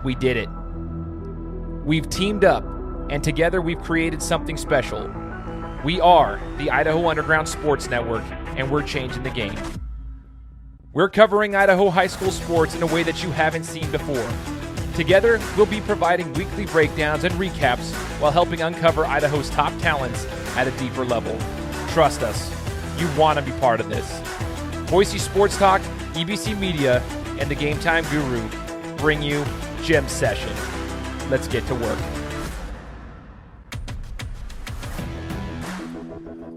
We did it. We've teamed up, and together we've created something special. We are the Idaho Underground Sports Network, and we're changing the game. We're covering Idaho high school sports in a way that you haven't seen before. Together, we'll be providing weekly breakdowns and recaps while helping uncover Idaho's top talents at a deeper level. Trust us, you want to be part of this. Boise Sports Talk, EBC Media, and the Game Time Guru bring you Gem Session. Let's get to work.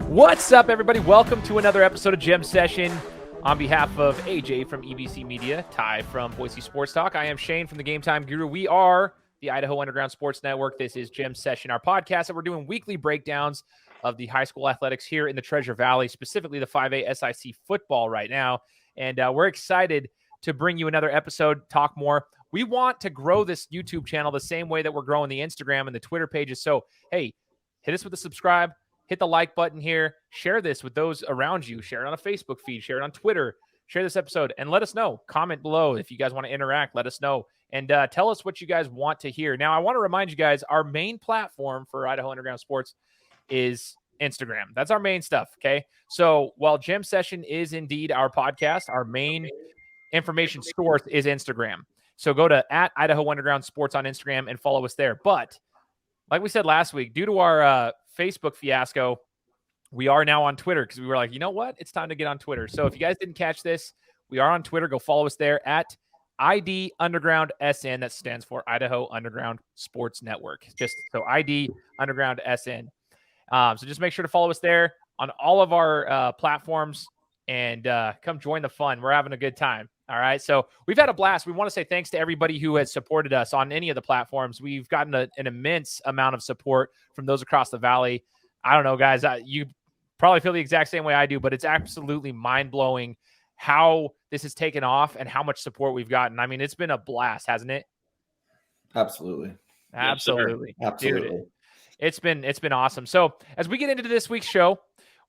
What's up, everybody? Welcome to another episode of Gem Session. On behalf of AJ from EBC Media, Ty from Boise Sports Talk, I am Shane from the Game Time Guru. We are the Idaho Underground Sports Network. This is Gem Session, our podcast that we're doing weekly breakdowns of the high school athletics here in the Treasure Valley, specifically the 5A SIC football right now. And we're excited to bring you another episode, talk more. We want to grow this YouTube channel the same way that we're growing the Instagram and the Twitter pages. So, hey, hit us with a subscribe. Hit the like button here. Share this with those around you. Share it on a Facebook feed. Share it on Twitter. Share this episode and let us know. Comment below if you guys want to interact. Let us know. And tell us what you guys want to hear. Now, I want to remind you guys, our main platform for Idaho Underground Sports is Instagram. That's our main stuff, okay? So while Gem Session is indeed our podcast, our main information source is Instagram. So go to @Idaho Underground Sports on Instagram and follow us there. But like we said last week, due to our Facebook fiasco, we are now on Twitter because we were like, you know what? It's time to get on Twitter. So if you guys didn't catch this, we are on Twitter. Go follow us there at ID Underground SN. That stands for Idaho Underground Sports Network. Just so ID Underground SN. So just make sure to follow us there on all of our platforms and come join the fun. We're having a good time. All right. So we've had a blast. We want to say thanks to everybody who has supported us on any of the platforms. We've gotten an immense amount of support from those across the valley. I don't know, guys, you probably feel the exact same way I do, but it's absolutely mind blowing how this has taken off and how much support we've gotten. I mean, it's been a blast, hasn't it? Absolutely. Absolutely. Absolutely. Dude, it's been awesome. So as we get into this week's show,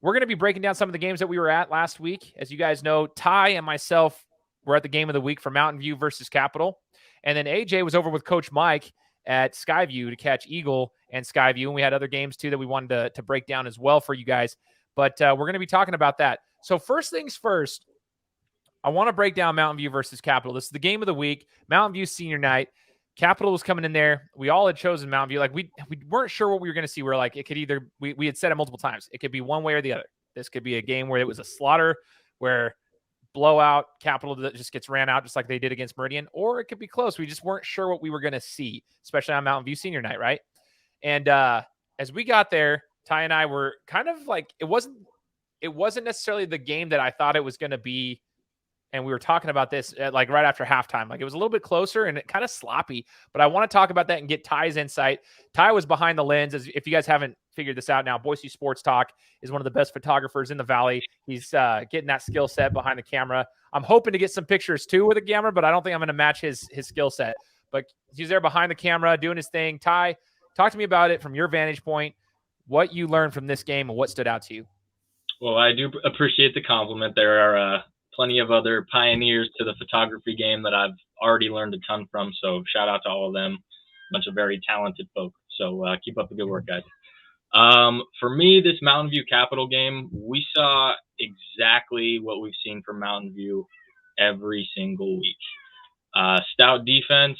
we're going to be breaking down some of the games that we were at last week. As you guys know, Ty and myself were at the game of the week for Mountain View versus Capital. And then AJ was over with Coach Mike at Skyview to catch Eagle and Skyview. And we had other games too that we wanted to break down as well for you guys. But we're going to be talking about that. So first things first, I want to break down Mountain View versus Capital. This is the game of the week, Mountain View senior night. Capital was coming in there. We all had chosen Mountain View. Like we weren't sure what we were going to see. We're like, it could either, we had said it multiple times. It could be one way or the other. This could be a game where it was a slaughter, where blowout, Capital that just gets ran out just like they did against Meridian, or it could be close. We just weren't sure what we were going to see, especially on Mountain View senior night, right? And as we got there, Ty and I were kind of like, it wasn't necessarily the game that I thought it was going to be. And we were talking about this like right after halftime. Like it was a little bit closer and it kind of sloppy, but I want to talk about that and get Ty's insight. Ty was behind the lens. If you guys haven't figured this out now, Boise Sports Talk is one of the best photographers in the Valley. He's getting that skill set behind the camera. I'm hoping to get some pictures too with the camera, but I don't think I'm going to match his skill set. But he's there behind the camera doing his thing. Ty, talk to me about it from your vantage point, what you learned from this game and what stood out to you. Well, I do appreciate the compliment. There are plenty of other pioneers to the photography game that I've already learned a ton from. So shout out to all of them. A bunch of very talented folk. So keep up the good work, guys. For me, this Mountain View Capital game, we saw exactly what we've seen from Mountain View every single week. Stout defense,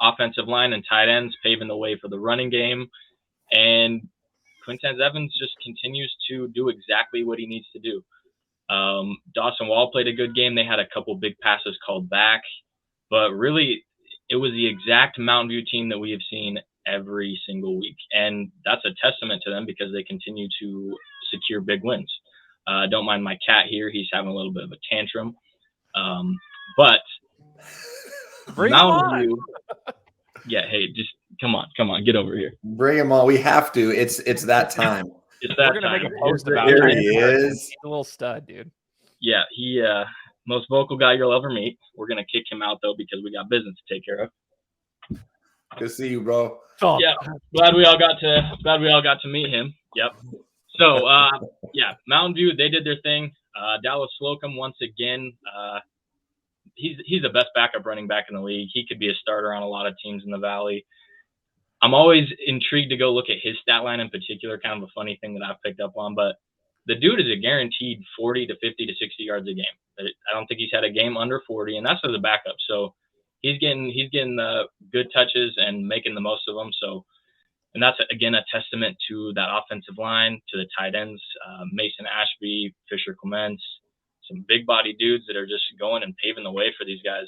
offensive line, and tight ends paving the way for the running game. And Quintez Evans just continues to do exactly what he needs to do. Dawson Wall played a good game. They had a couple big passes called back, but really it was the exact Mountain View team that we have seen every single week. And that's a testament to them because they continue to secure big wins. Don't mind my cat here. He's having a little bit of a tantrum. But Mountain View, yeah, hey, just come on, get over here. Bring him on. We have to. It's that time. It's that We're going to time. make a post about Here it. he is. He's a little stud, dude. Yeah, he most vocal guy you'll ever meet. We're gonna kick him out though because we got business to take care of. Good to see you, bro. Oh. Yeah, glad we all got to meet him. Yep. So yeah, Mountain View, they did their thing. Dallas Slocum once again he's the best backup running back in the league. He could be a starter on a lot of teams in the Valley. I'm always intrigued to go look at his stat line in particular, kind of a funny thing that I've picked up on. But the dude is a guaranteed 40 to 50 to 60 yards a game. I don't think he's had a game under 40, and that's as a backup. So he's getting good touches and making the most of them. So, and that's, again, a testament to that offensive line, to the tight ends, Mason Ashby, Fisher Clements, some big body dudes that are just going and paving the way for these guys.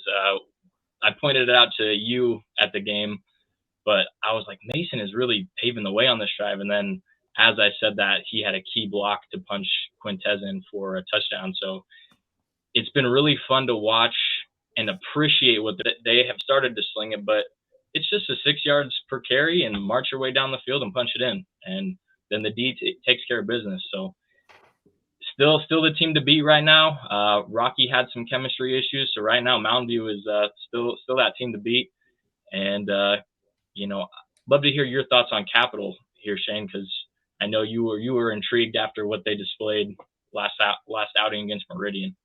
I pointed it out to you at the game, but I was like, Mason is really paving the way on this drive. And then as I said that, he had a key block to punch Quintez in for a touchdown. So it's been really fun to watch and appreciate what they have started to sling it, but it's just a 6 yards per carry and march your way down the field and punch it in. And then the D takes care of business. So still the team to beat right now. Rocky had some chemistry issues. So right now Mountain View is still that team to beat. And, love to hear your thoughts on Capital here, Shane, because I know you were intrigued after what they displayed last outing against Meridian.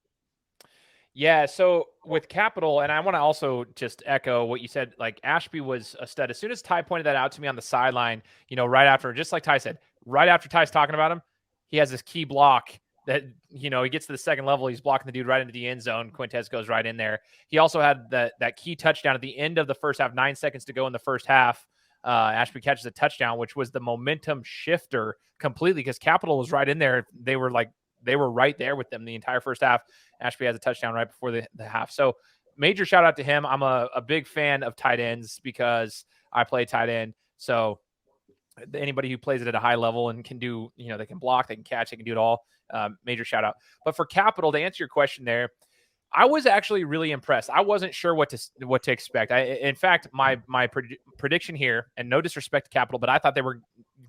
Yeah, so with Capital, and I want to also just echo what you said, like Ashby was a stud. As soon as Ty pointed that out to me on the sideline, right after, just like Ty said, right after Ty's talking about him, he has this key block that, he gets to the second level. He's blocking the dude right into the end zone. Quintez goes right in there. He also had that key touchdown at the end of the first half, 9 seconds to go in the first half. Ashby catches a touchdown, which was the momentum shifter completely because Capital was right in there. They were right there with them the entire first half. Ashby has a touchdown right before the half. So major shout out to him. I'm a big fan of tight ends because I play tight end. So anybody who plays it at a high level and can do, they can block, they can catch, they can do it all. Major shout out. But for Capital, to answer your question there, I was actually really impressed. I wasn't sure what to expect. In fact, my prediction here, and no disrespect to Capital, but I thought they were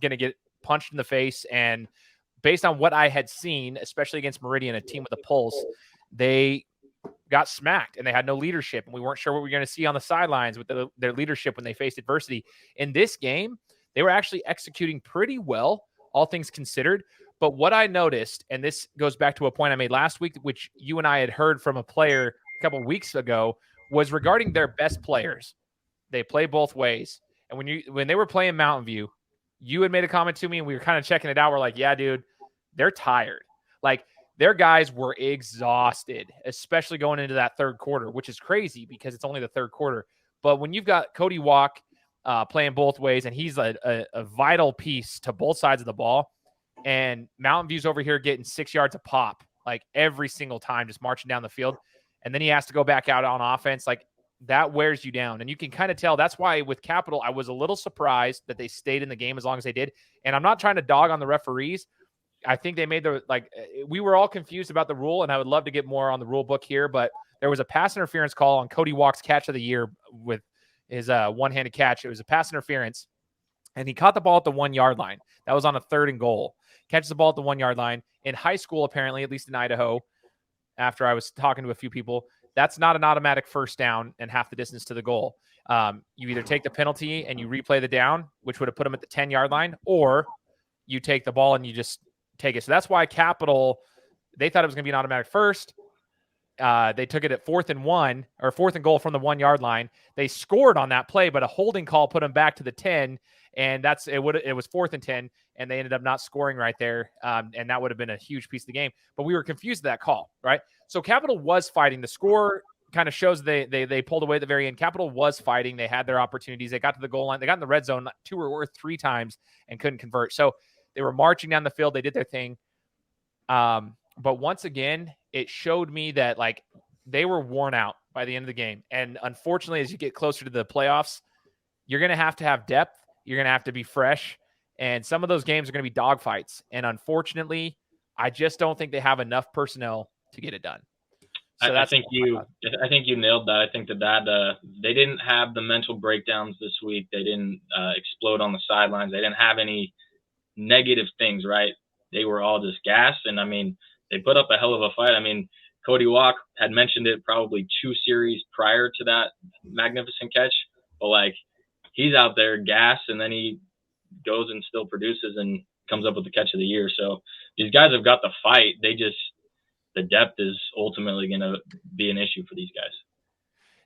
going to get punched in the face. And based on what I had seen, especially against Meridian, a team with a pulse, they got smacked and they had no leadership. And we weren't sure what we were going to see on the sidelines with their leadership when they faced adversity. In this game, they were actually executing pretty well, all things considered. But what I noticed, and this goes back to a point I made last week, which you and I had heard from a player a couple weeks ago, was regarding their best players. They play both ways. And when they were playing Mountain View, you had made a comment to me and we were kind of checking it out. We're like, yeah, dude, they're tired. Like their guys were exhausted, especially going into that third quarter, which is crazy because it's only the third quarter. But when you've got Cody Walk playing both ways, and he's a vital piece to both sides of the ball, and Mountain View's over here getting 6 yards a pop, like every single time, just marching down the field. And then he has to go back out on offense. Like that wears you down. And you can kind of tell. That's why with Capital, I was a little surprised that they stayed in the game as long as they did. And I'm not trying to dog on the referees. I think they made we were all confused about the rule, and I would love to get more on the rule book here, but there was a pass interference call on Cody Walk's catch of the year with his one-handed catch. It was a pass interference, and he caught the ball at the 1 yard line. That was on a 3rd and goal. Catches the ball at the 1 yard line. In high school, apparently, at least in Idaho, after I was talking to a few people, that's not an automatic first down and half the distance to the goal. You either take the penalty and you replay the down, which would have put him at the 10 yard line, or you take the ball and you just take it. So that's why Capital, they thought it was going to be an automatic first. They took it at 4th and 1 or 4th and goal from the 1 yard line. They scored on that play, but a holding call put them back to the 10. And it was 4th and 10, and they ended up not scoring right there. And that would have been a huge piece of the game. But we were confused at that call, right? So Capital was fighting. The score kind of shows they pulled away at the very end. Capital was fighting. They had their opportunities. They got to the goal line. They got in the red zone 2 or 3 times and couldn't convert. So they were marching down the field. They did their thing. But once again, it showed me that like they were worn out by the end of the game. And unfortunately, as you get closer to the playoffs, you're going to have depth. You're going to have to be fresh. And some of those games are going to be dogfights. And unfortunately, I just don't think they have enough personnel to get it done. So I think you nailed that. I think that they didn't have the mental breakdowns this week. They didn't explode on the sidelines. They didn't have any negative things, right? They were all just gassed. And I mean, they put up a hell of a fight. I mean, Cody Walk had mentioned it probably 2 series prior to that magnificent catch, but like he's out there gassed, and then he goes and still produces and comes up with the catch of the year. So these guys have got the fight. The depth is ultimately going to be an issue for these guys.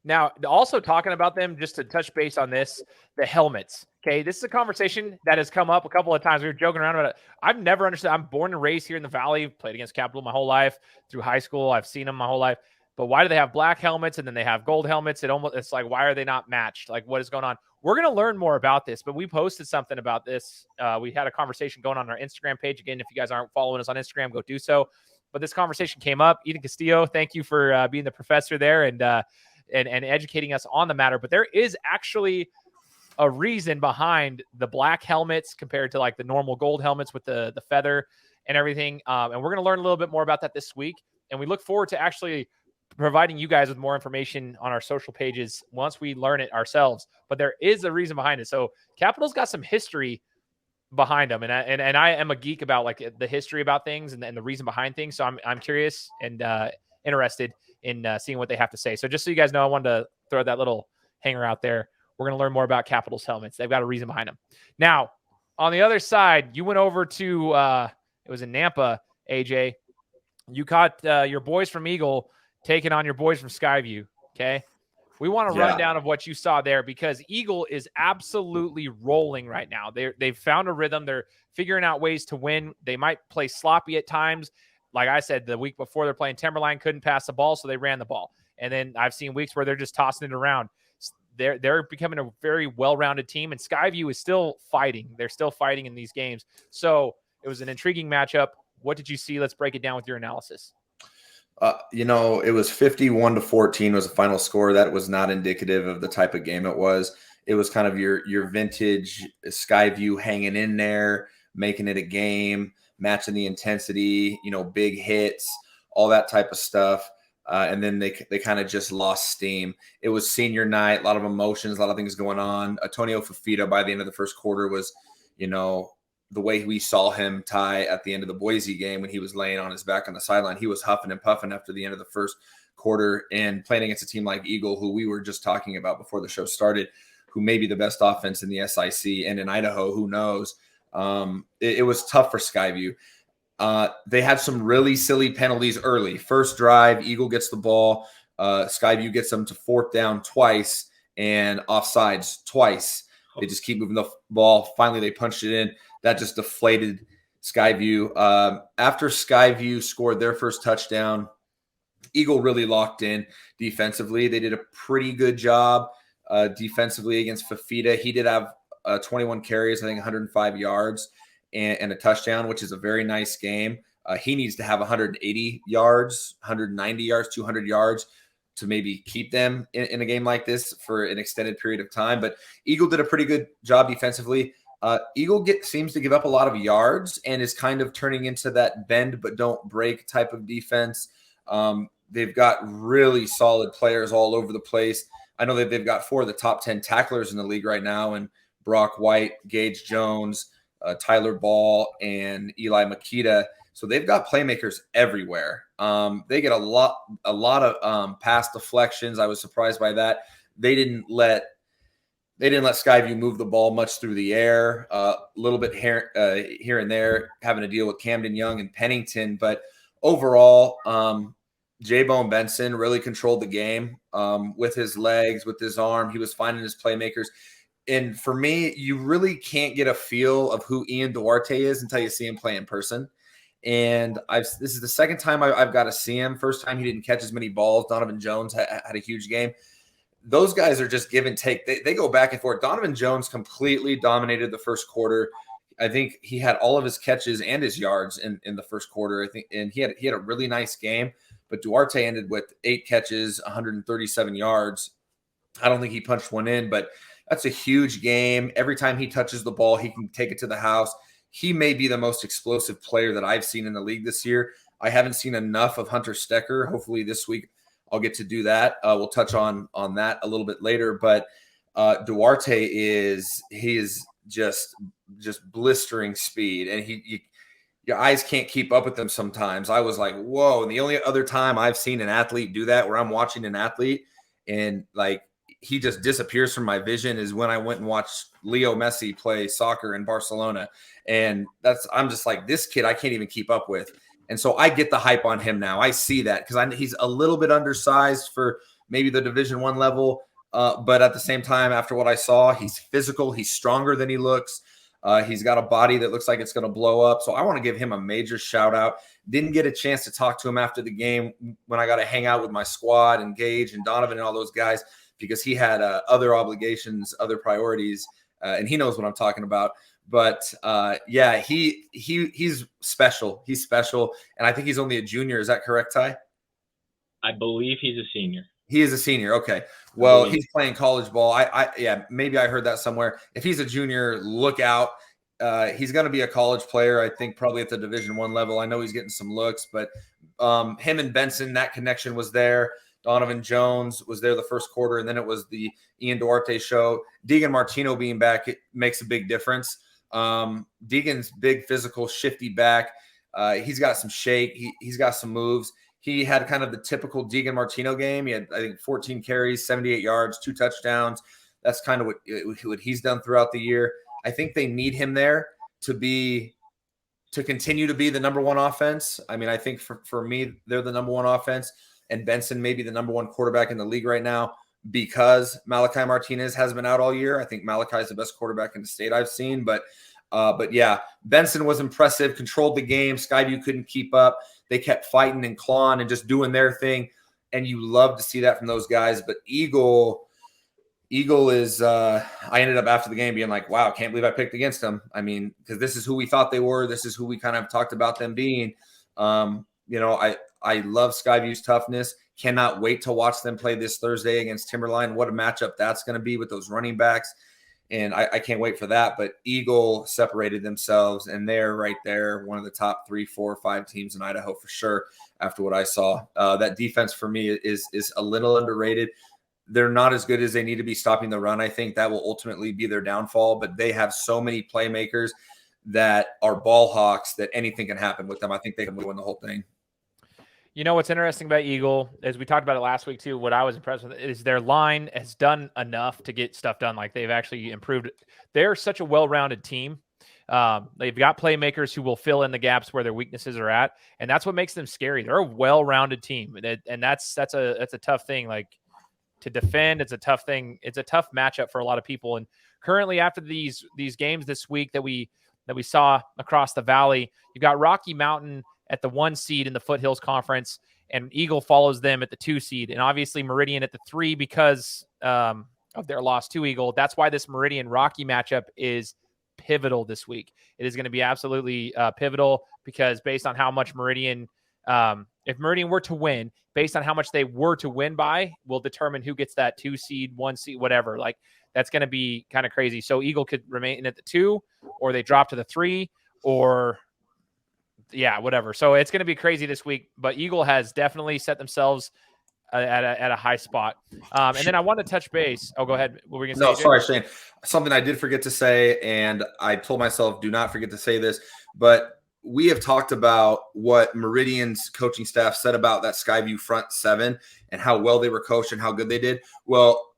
Now, also talking about them, just to touch base on this, the helmets. Okay, this is a conversation that has come up a couple of times. We were joking around about it. I've never understood. I'm born and raised here in the Valley, played against Capital my whole life, through high school. I've seen them my whole life. But why do they have black helmets and then they have gold helmets? It's like, why are they not matched? Like, what is going on? We're going to learn more about this, but we posted something about this. We had a conversation going on our Instagram page. Again, if you guys aren't following us on Instagram, go do so. But this conversation came up. Eden Castillo, thank you for being the professor there and educating us on the matter. But there is actually a reason behind the black helmets compared to like the normal gold helmets with the feather and everything. And we're going to learn a little bit more about that this week. And we look forward to actually providing you guys with more information on our social pages once we learn it ourselves. But there is a reason behind it. So Capital's got some history behind them. And I am a geek about like the history about things and the reason behind things. So I'm curious and interested in seeing what they have to say. So just so you guys know, I wanted to throw that little hanger out there. We're going to learn more about Capital's helmets. They've got a reason behind them. Now, on the other side, you went over to, it was in Nampa, AJ. You caught your boys from Eagle taking on your boys from Skyview, okay? We want a rundown of what you saw there because Eagle is absolutely rolling right now. They've found a rhythm. They're figuring out ways to win. They might play sloppy at times. Like I said, the week before they're playing Timberline, couldn't pass the ball, so they ran the ball. And then I've seen weeks where they're just tossing it around. They're becoming a very well-rounded team, and Skyview is still fighting. They're still fighting in these games. So it was an intriguing matchup. What did you see? Let's break it down with your analysis. It was 51-14 was the final score. That was not indicative of the type of game it was. It was kind of your vintage Skyview hanging in there, making it a game, matching the intensity, big hits, all that type of stuff. And then they kind of just lost steam. It was senior night, a lot of emotions, a lot of things going on. Antonio Fafita by the end of the first quarter was, the way we saw him tie at the end of the Boise game when he was laying on his back on the sideline. He was huffing and puffing after the end of the first quarter, and playing against a team like Eagle, who we were just talking about before the show started, who may be the best offense in the SIC and in Idaho, who knows. It was tough for Skyview. They had some really silly penalties early. First drive, Eagle gets the ball. Skyview gets them to fourth down twice and offsides twice. They just keep moving the ball. Finally, they punched it in. That just deflated Skyview. After Skyview scored their first touchdown, Eagle really locked in defensively. They did a pretty good job defensively against Fafita. He did have 21 carries, I think 105 yards and a touchdown, which is a very nice game. He needs to have 180 yards, 190 yards, 200 yards to maybe keep them in a game like this for an extended period of time. But Eagle did a pretty good job defensively. Eagle seems to give up a lot of yards and is kind of turning into that bend but don't break type of defense. They've got really solid players all over the place. I know that they've got 4 of the top 10 tacklers in the league right now, and Brock White, Gage Jones, Tyler Ball, and Eli Makita. So they've got playmakers everywhere. They get a lot of pass deflections. I was surprised by that. They didn't let Skyview move the ball much through the air. A little bit here and there, having to deal with Camden Young and Pennington. But overall, J-Bone Benson really controlled the game with his legs, with his arm. He was finding his playmakers. And for me, you really can't get a feel of who Ian Duarte is until you see him play in person. And this is the second time I've got to see him. First time he didn't catch as many balls. Donovan Jones had a huge game. Those guys are just give and take. They go back and forth. Donovan Jones completely dominated the first quarter. I think he had all of his catches and his yards in the first quarter. I think, and he had a really nice game. But Duarte ended with 8 catches, 137 yards. I don't think he punched one in, but that's a huge game. Every time he touches the ball, he can take it to the house. He may be the most explosive player that I've seen in the league this year. I haven't seen enough of Hunter Stecker. Hopefully this week I'll get to do that. We'll touch on that a little bit later. But Duarte is just blistering speed, and your eyes can't keep up with them sometimes. I was like, whoa. And the only other time I've seen an athlete do that, where I'm watching an athlete and like he just disappears from my vision, is when I went and watched Leo Messi play soccer in Barcelona. And I'm just like, this kid I can't even keep up with. And so I get the hype on him now. I see that because he's a little bit undersized for maybe the Division I level. But at the same time, after what I saw, he's physical. He's stronger than he looks. He's got a body that looks like it's going to blow up. So I want to give him a major shout out. Didn't get a chance to talk to him after the game when I got to hang out with my squad and Gage and Donovan and all those guys because he had other obligations, other priorities, and he knows what I'm talking about. But yeah, he's special. He's special, and I think he's only a junior. Is that correct, Ty? I believe he's a senior. He is a senior. Okay. Well, he's playing college ball. Yeah, maybe I heard that somewhere. If he's a junior, look out. He's going to be a college player, I think, probably at the Division I level. I know he's getting some looks, but him and Benson, that connection was there. Donovan Jones was there the first quarter, and then it was the Ian Duarte show. Deegan Martino being back, it makes a big difference. Deegan's big, physical, shifty back. He's got some shake. He's got some moves. He had kind of the typical Deegan Martino game. He had, I think, 14 carries, 78 yards, 2 touchdowns. That's kind of what he's done throughout the year. I think they need him there to continue to be the number one offense. I mean, I think for me, they're the number one offense, and Benson may be the number one quarterback in the league right now because Malachi Martinez has been out all year. I think Malachi is the best quarterback in the state I've seen. But yeah, Benson was impressive, controlled the game. Skyview couldn't keep up. They kept fighting and clawing and just doing their thing, and you love to see that from those guys. But Eagle is I ended up after the game being like, wow, can't believe I picked against them. I mean, because this is who we thought they were. This is who we kind of talked about them being. I love Skyview's toughness. Cannot wait to watch them play this Thursday against Timberline. What a matchup that's going to be with those running backs. And I can't wait for that. But Eagle separated themselves, and they're right there, one of the top 3, 4, 5 teams in Idaho for sure after what I saw. That defense for me is a little underrated. They're not as good as they need to be stopping the run. I think that will ultimately be their downfall, but they have so many playmakers that are ball hawks that anything can happen with them. I think they can win the whole thing. You know what's interesting about Eagle, as we talked about it last week too, what I was impressed with is their line has done enough to get stuff done. Like they've actually improved. They're such a well-rounded team. They've got playmakers who will fill in the gaps where their weaknesses are at, and that's what makes them scary. They're a well-rounded team, and that's a tough thing. Like to defend, it's a tough thing. It's a tough matchup for a lot of people. And currently, after these games this week that we saw across the valley, you've got Rocky Mountain at the 1 seed in the Foothills Conference, and Eagle follows them at the 2 seed, and obviously Meridian at the 3 because of their loss to Eagle. That's why this Meridian-Rocky matchup is pivotal this week. It is going to be absolutely pivotal because based on how much Meridian, if Meridian were to win, based on how much they were to win by, will determine who gets that 2 seed, 1 seed, whatever. Like that's going to be kind of crazy. So Eagle could remain at the 2, or they drop to the 3, or yeah, whatever. So it's going to be crazy this week, but Eagle has definitely set themselves at a high spot. And then I want to touch base. Oh, go ahead. What were we going to say? No, sorry, Shane. Something I did forget to say, and I told myself, do not forget to say this, but we have talked about what Meridian's coaching staff said about that Skyview front 7 and how well they were coached and how good they did. Well,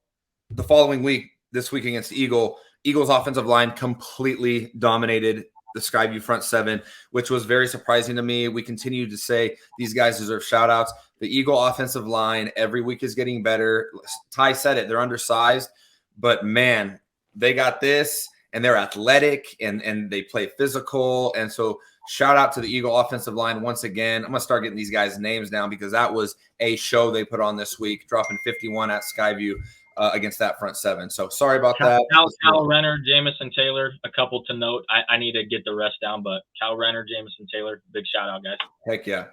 the following week, this week against Eagle's offensive line completely dominated the Skyview front 7, which was very surprising to me. We continue to say these guys deserve shout outs. The Eagle offensive line every week is getting better. Ty said it, they're undersized, but man, they got this, and they're athletic and they play physical. And so shout out to the Eagle offensive line once again. I'm going to start getting these guys' names down because that was a show they put on this week, dropping 51 at Skyview against that front 7. So sorry about that. Cal Renner, Jamison Taylor, a couple to note. I need to get the rest down, but Cal Renner, Jamison Taylor, big shout out, guys. Heck yeah.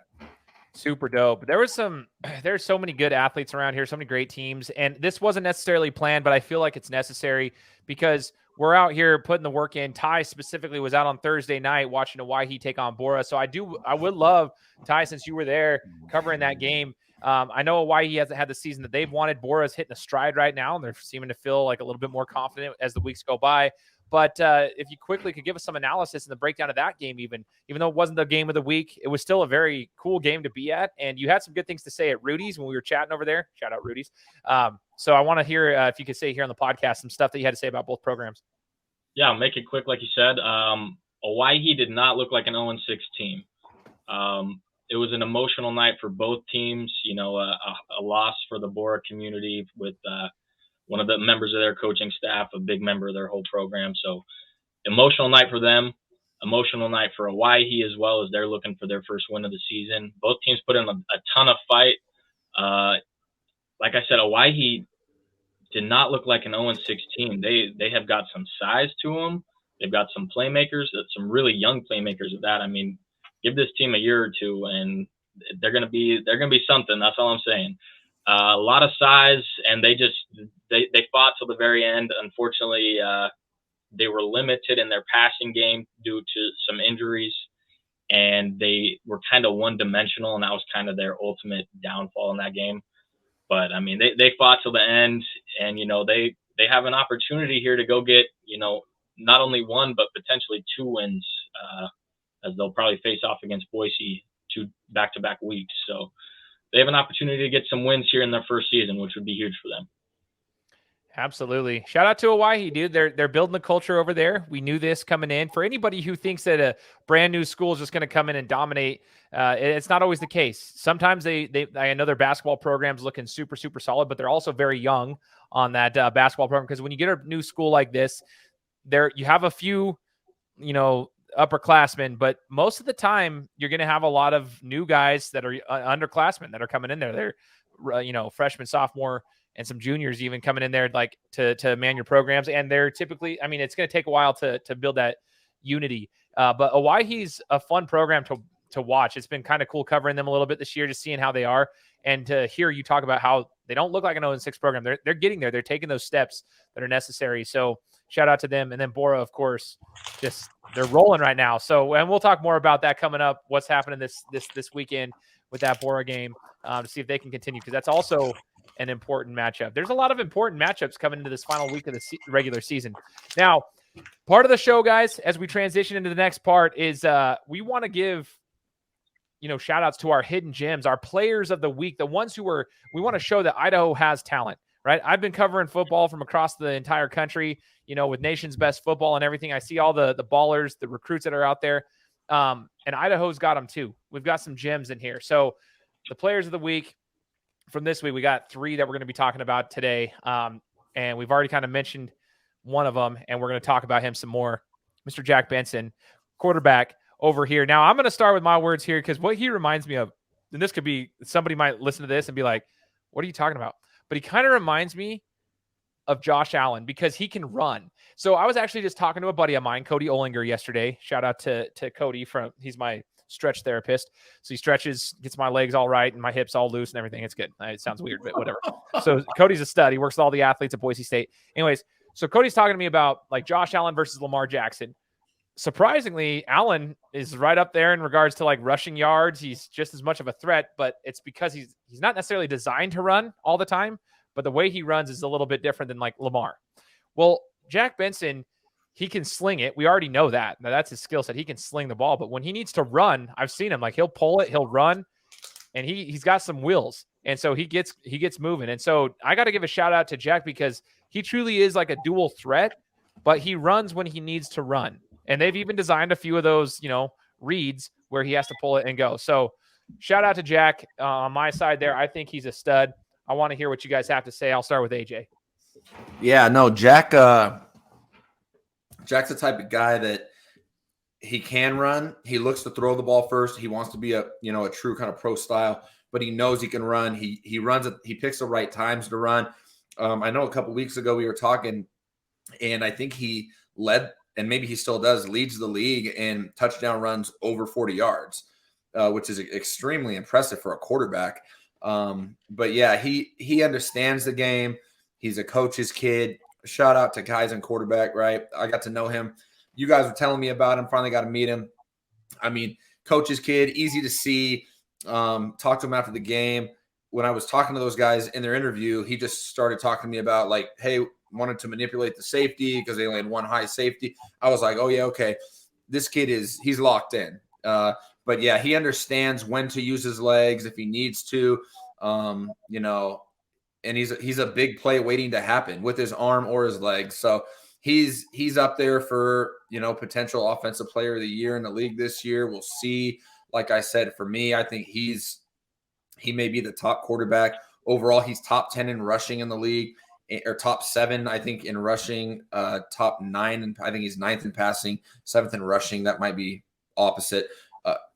Super dope. There's so many good athletes around here, so many great teams. And this wasn't necessarily planned, but I feel like it's necessary because we're out here putting the work in. Ty specifically was out on Thursday night watching Hawaii take on Bora. So I would love, Ty, since you were there covering that game. I know Hawaii hasn't had the season that they've wanted. Bora's hitting a stride right now, and they're seeming to feel like a little bit more confident as the weeks go by. But if you quickly could give us some analysis and the breakdown of that game, even though it wasn't the game of the week, it was still a very cool game to be at. And you had some good things to say at Rudy's when we were chatting over there. Shout out Rudy's. So I want to hear if you could say here on the podcast some stuff that you had to say about both programs. Yeah, I'll make it quick, like you said. Hawaii did not look like an 0-6 team. it was an emotional night for both teams. You know, a loss for the Bora community with one of the members of their coaching staff, a big member of their whole program. So emotional night for them, emotional night for Hawaii as well, as they're looking for their first win of the season. Both teams put in a ton of fight. Like I said, Hawaii did not look like an 0-6 team. They have got some size to them. They've got some playmakers, some really young playmakers at that. I mean, give this team a year or two, and they're gonna be something. That's all I'm saying. A lot of size, and they fought till the very end. Unfortunately, they were limited in their passing game due to some injuries, and they were kind of one-dimensional, and that was kind of their ultimate downfall in that game. But I mean, they fought till the end, and you know they have an opportunity here to go get, you know, not only one but potentially 2 wins, as they'll probably face off against Boise 2 back-to-back weeks. So they have an opportunity to get some wins here in their first season, which would be huge for them. Absolutely. Shout out to Hawaii, dude. They're building the culture over there. We knew this coming in. For anybody who thinks that a brand new school is just going to come in and dominate, it's not always the case. Sometimes I know their basketball program's looking super, super solid, but they're also very young on that basketball program. Because when you get a new school like this, you have a few, you know, upperclassmen, but most of the time you're going to have a lot of new guys that are underclassmen that are coming in there. They're, you know, freshman, sophomore, and some juniors even coming in there like to man your programs. And they're typically, I mean, it's going to take a while to build that unity. But Hawaii's a fun program to watch. It's been kind of cool covering them a little bit this year, just seeing how they are. And to hear you talk about how they don't look like an 0-6 program. They're getting there. They're taking those steps that are necessary. So shout out to them. And then Bora, of course, just they're rolling right now. So, and we'll talk more about that coming up, what's happening this weekend with that Bora game, to see if they can continue, because that's also an important matchup. There's a lot of important matchups coming into this final week of the regular season. We part of the show, guys, as we transition into the next part, is we want to give, you know, shout outs to our hidden gems, our players of the week, the ones we want to show that Idaho has talent, right? I've been covering football from across the entire country, you know, with Nation's Best Football and everything. I see all the ballers, the recruits that are out there. And Idaho's got them too. We've got some gems in here. So the players of the week from this week, we got 3 that we're going to be talking about today. And we've already kind of mentioned one of them, and we're going to talk about him some more. Mr. Jack Benson, quarterback over here. Now, I'm going to start with my words here, because what he reminds me of, and this could be, somebody might listen to this and be like, what are you talking about? But he kind of reminds me of Josh Allen, because he can run. So I was actually just talking to a buddy of mine, Cody Olinger, yesterday. Shout out to Cody, he's my stretch therapist. So he stretches, gets my legs all right and my hips all loose and everything. It's good. It sounds weird, but whatever. So Cody's a stud. He works with all the athletes at Boise State. Anyways, so Cody's talking to me about like Josh Allen versus Lamar Jackson. Surprisingly, Allen is right up there in regards to like rushing yards. He's just as much of a threat, but it's because he's not necessarily designed to run all the time, but the way he runs is a little bit different than like Lamar. Well, Jack Benson, he can sling it. We already know that. Now that's his skill set. He can sling the ball, but when he needs to run, I've seen him, like he'll pull it, he'll run, and he's got some wheels. And so he gets moving. And so I got to give a shout out to Jack, because he truly is like a dual threat, but he runs when he needs to run. And they've even designed a few of those, you know, reads where he has to pull it and go. So shout out to Jack on my side there. I think he's a stud. I want to hear what you guys have to say. I'll start with AJ. Yeah, no, Jack's the type of guy that he can run. He looks to throw the ball first. He wants to be a true kind of pro style, but he knows he can run. He runs it. He picks the right times to run. I know a couple weeks ago we were talking, and I think he led, and maybe he still does, leads the league in touchdown runs over 40 yards, which is extremely impressive for a quarterback. But yeah, he understands the game. He's a coach's kid. Shout out to guys in quarterback, right? I got to know him. You guys were telling me about him. Finally got to meet him. I mean, coach's kid, easy to see. Talked to him after the game. When I was talking to those guys in their interview, he just started talking to me about like, hey, wanted to manipulate the safety because they only had one high safety. I was like, oh yeah, okay. This kid he's locked in. But yeah, he understands when to use his legs if he needs to, and he's a big play waiting to happen with his arm or his legs. So he's up there for, potential offensive player of the year in the league this year. We'll see. like I said, for me, I think he may be the top quarterback overall. He's top 10 in rushing in the league, or top 7, I think, in rushing, top 9. And I think he's 9th in passing, 7th in rushing. That might be opposite.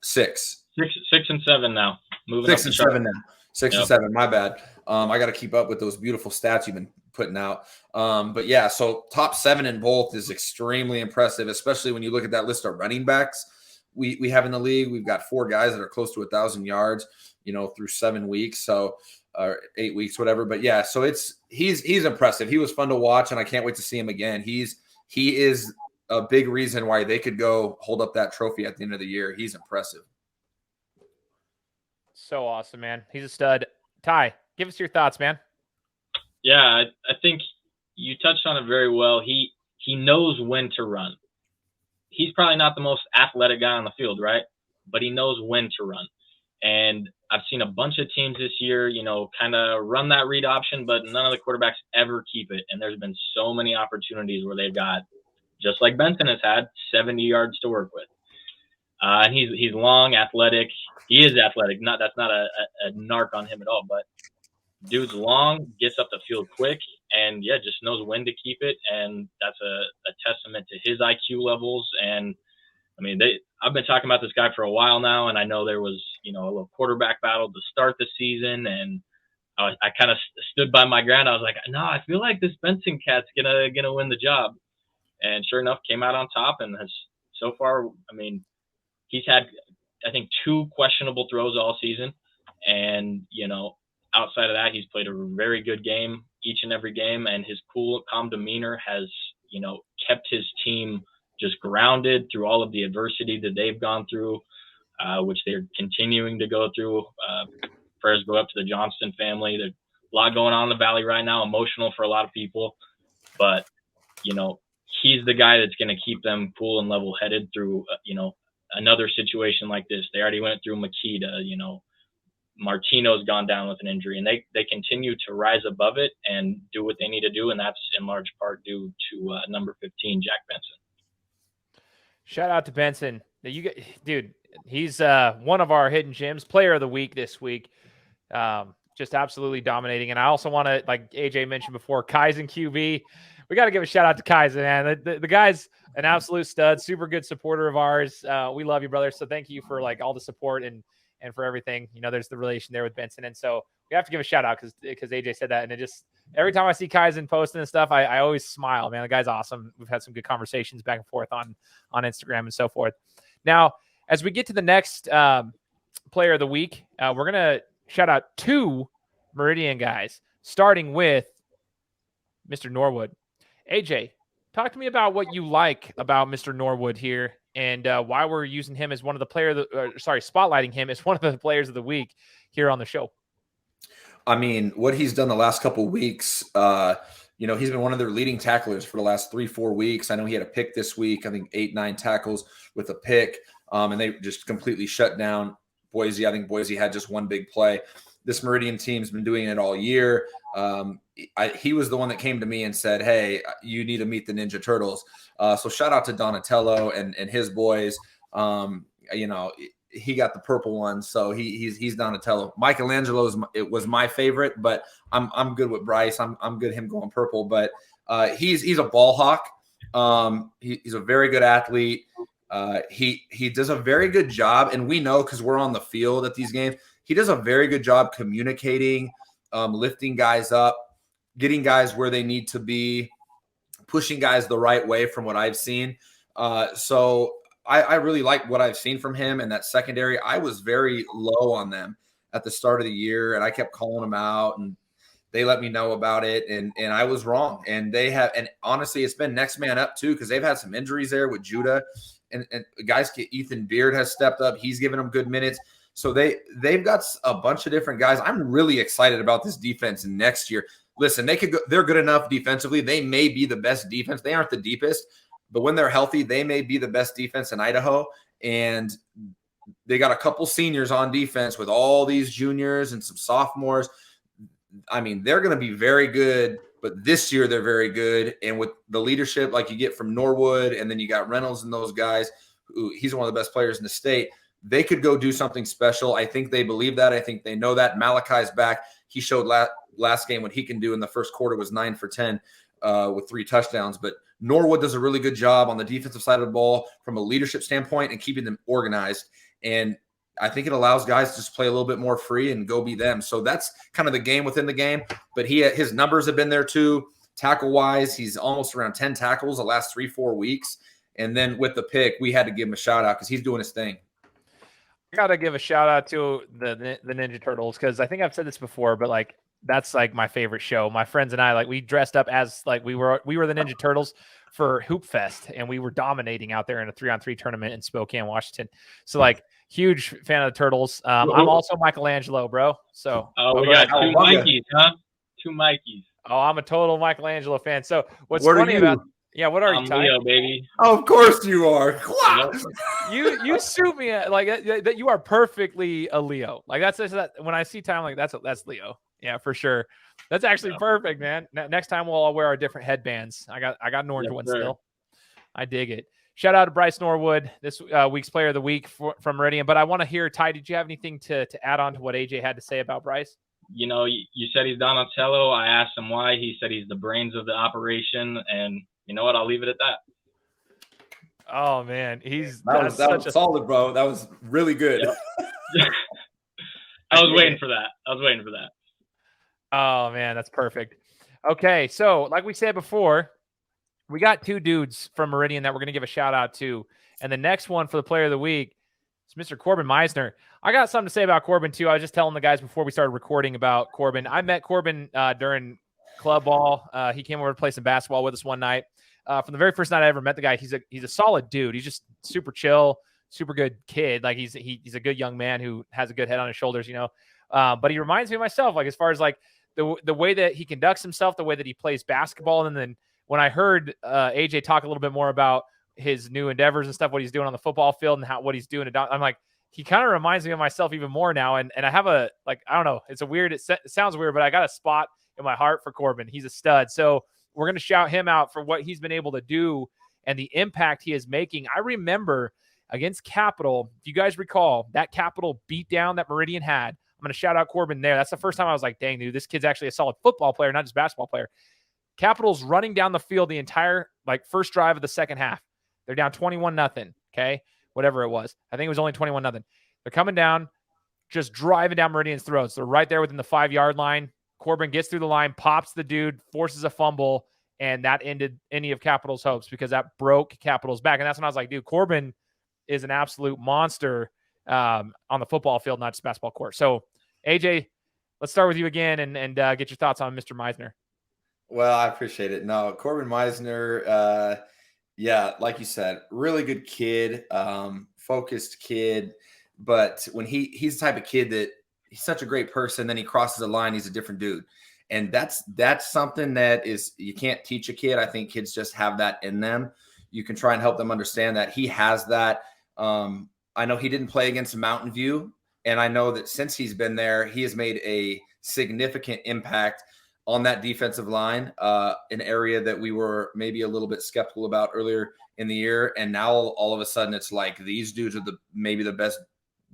6 and 7 now. Moving 6 up and the chart. 7 now. 6 and 7. My bad. I got to keep up with those beautiful stats you've been putting out. But yeah, so top 7 in both is extremely impressive, especially when you look at that list of running backs we have in the league. We've got 4 guys that are close to 1,000 yards, through 7 weeks. So, 8 weeks, whatever. But yeah, so he's impressive. He was fun to watch, and I can't wait to see him again. He is a big reason why they could go hold up that trophy at the end of the year. He's impressive. So awesome, man. He's a stud. Ty, give us your thoughts, man. Yeah, I think you touched on it very well. He knows when to run. He's probably not the most athletic guy on the field, right? But he knows when to run. And I've seen a bunch of teams this year, kind of run that read option, but none of the quarterbacks ever keep it. And there's been so many opportunities where they've got, just like Benson has had, 70 yards to work with. And he's long, athletic. He is athletic. That's not a narc on him at all. But dude's long, gets up the field quick, and just knows when to keep it. And that's a testament to his IQ levels. And I mean, I've been talking about this guy for a while now, and I know there was a little quarterback battle to start the season, and I kind of stood by my ground. I was like, no, I feel like this Benson cat's gonna win the job. And sure enough, came out on top, and has so far. I mean, he's had, I think, 2 questionable throws all season. And, outside of that, he's played a very good game each and every game. And his cool, calm demeanor has, kept his team just grounded through all of the adversity that they've gone through, which they're continuing to go through. Prayers go up to the Johnston family. There's a lot going on in the Valley right now, emotional for a lot of people. But, he's the guy that's going to keep them cool and level-headed through, another situation like this. They already went through Makita, Martino's gone down with an injury, and they continue to rise above it and do what they need to do, and that's in large part due to number 15, Jack Benson. Shout out to Benson. Dude, he's one of our hidden gems, player of the week this week. Just absolutely dominating. And I also want to, like AJ mentioned before, Kaizen QB. We got to give a shout out to Kaizen, man. The guy's an absolute stud, super good supporter of ours. We love you, brother. So thank you for all the support and for everything. There's the relation there with Benson. And so we have to give a shout out because AJ said that. And it just, every time I see Kaizen posting and stuff, I always smile, man. The guy's awesome. We've had some good conversations back and forth on Instagram and so forth. Now, as we get to the next player of the week, we're going to shout out 2 Meridian guys, starting with Mr. Norwood. AJ, talk to me about what you like about Mr. Norwood here and why we're using him as one of the spotlighting him as one of the players of the week here on the show. I mean, what he's done the last couple of weeks, he's been one of their leading tacklers for the last 3-4 weeks. I know he had a pick this week, I think 8-9 tackles with a pick, and they just completely shut down Boise. I think Boise had just one big play. This Meridian team's been doing it all year. He was the one that came to me and said, hey, you need to meet the Ninja Turtles. So shout out to Donatello and his boys. He got the purple one, so he's Donatello. Michelangelo was my favorite, but I'm good with Bryce. I'm good him going purple, but he's a ball hawk. He's a very good athlete. He does a very good job, and we know because we're on the field at these games. He does a very good job communicating, lifting guys up, getting guys where they need to be, pushing guys the right way from what I've seen. So I really like what I've seen from him in that secondary. I was very low on them at the start of the year, and I kept calling them out, and they let me know about it, and I was wrong. And honestly, it's been next man up too, because they've had some injuries there with Judah, and guys, Ethan Beard has stepped up. He's given them good minutes. So they've got a bunch of different guys. I'm really excited about this defense next year. Listen, they're good enough defensively. They may be the best defense. They aren't the deepest, but when they're healthy, they may be the best defense in Idaho. And they got a couple seniors on defense with all these juniors and some sophomores. I mean, they're going to be very good, but this year they're very good. And with the leadership like you get from Norwood, and then you got Reynolds and those guys, he's one of the best players in the state. they could go do something special. I think they believe that. I think they know that. Malachi's back. He showed last game what he can do in the first quarter was 9 for 10 with 3 touchdowns. But Norwood does a really good job on the defensive side of the ball from a leadership standpoint and keeping them organized. And I think it allows guys to just play a little bit more free and go be them. So that's kind of the game within the game. But his numbers have been there too. Tackle-wise, he's almost around 10 tackles the last 3-4 weeks. And then with the pick, we had to give him a shout-out because he's doing his thing. I got to give a shout-out to the Ninja Turtles because I think I've said this before, but, like, that's, like, my favorite show. My friends and I, like, we dressed up as, like, we were the Ninja Turtles for Hoop Fest, and we were dominating out there in a 3-on-3 tournament in Spokane, Washington. So, like, huge fan of the Turtles. I'm also Michelangelo, bro. So, we got 2 Mikeys, huh? 2 Mikeys. Oh, I'm a total Michelangelo fan. So what's funny about what are you, Ty? Leo, baby. Oh, of course you are. you suit me like that. You are perfectly a Leo. Like that's when I see Ty, I'm like that's Leo. Yeah, for sure. That's actually perfect, man. Next time we'll all wear our different headbands. I got an orange one still. I dig it. Shout out to Bryce Norwood, this week's player of the week from Meridian. But I want to hear, Ty, did you have anything to add on to what AJ had to say about Bryce? You know, you said he's Donatello. I asked him why. He said he's the brains of the operation. And you know what? I'll leave it at that. Oh, man. That was solid, bro. That was really good. Yep. I was waiting for that. Oh, man. That's perfect. Okay. So like we said before, we got 2 dudes from Meridian that we're going to give a shout out to. And the next one for the player of the week is Mr. Corbin Meisner. I got something to say about Corbin, too. I was just telling the guys before we started recording about Corbin. I met Corbin during club ball. He came over to play some basketball with us one night. From the very first night I ever met the guy, he's a solid dude. He's just super chill, super good kid. Like he's a good young man who has a good head on his shoulders, you know. But he reminds me of myself, like as far as like the way that he conducts himself, the way that he plays basketball. And then when I heard AJ talk a little bit more about his new endeavors and stuff, what he's doing on the football field and what he's doing, I'm like, he kind of reminds me of myself even more now. And I have I don't know, it sounds weird, but I got a spot in my heart for Corbin. He's a stud. So we're going to shout him out for what he's been able to do and the impact he is making. I remember against Capital, if you guys recall, that Capital beatdown that Meridian had, I'm going to shout out Corbin there. That's the first time I was like, dang, dude, this kid's actually a solid football player, not just basketball player. Capital's running down the field the entire first drive of the second half. They're down 21-0. Okay. Whatever it was. I think it was only 21-0. They're coming down, just driving down Meridian's throats. They're right there within the 5-yard line. Corbin gets through the line, pops the dude, forces a fumble, and that ended any of Capital's hopes because that broke Capital's back. And that's when I was like, dude, Corbin is an absolute monster on the football field, not just basketball court. So, AJ, let's start with you again and get your thoughts on Mr. Meisner. Well, I appreciate it. No, Corbin Meisner, yeah, like you said, really good kid, focused kid. But when he's the type of kid that he's such a great person, then he crosses the line, he's a different dude. And that's something that is, you can't teach a kid. I think kids just have that in them. You can try and help them understand that he has that. I know he didn't play against Mountain View, and I know that since he's been there, he has made a significant impact on that defensive line, an area that we were maybe a little bit skeptical about earlier in the year. And now all of a sudden it's like these dudes are maybe the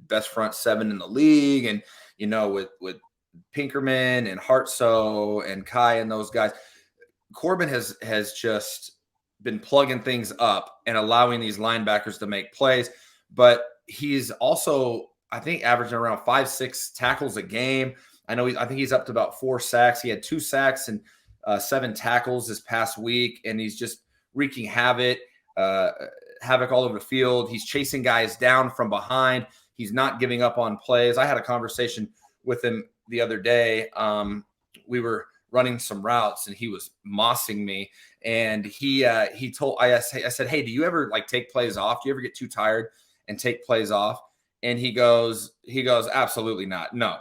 best front 7 in the league. And, you know, with Pinkerman and Hartsoe and Kai and those guys, Corbin has just been plugging things up and allowing these linebackers to make plays. But he's also, I think, averaging around 5-6 tackles a game. I think he's up to about 4 sacks. He had 2 sacks and 7 tackles this past week, and he's just wreaking havoc all over the field. He's chasing guys down from behind. He's not giving up on plays. I had a conversation with him the other day. We were running some routes, and he was mossing me. And he told I said, "Hey, do you ever take plays off? Do you ever get too tired and take plays off?" And he goes, "Absolutely not. No.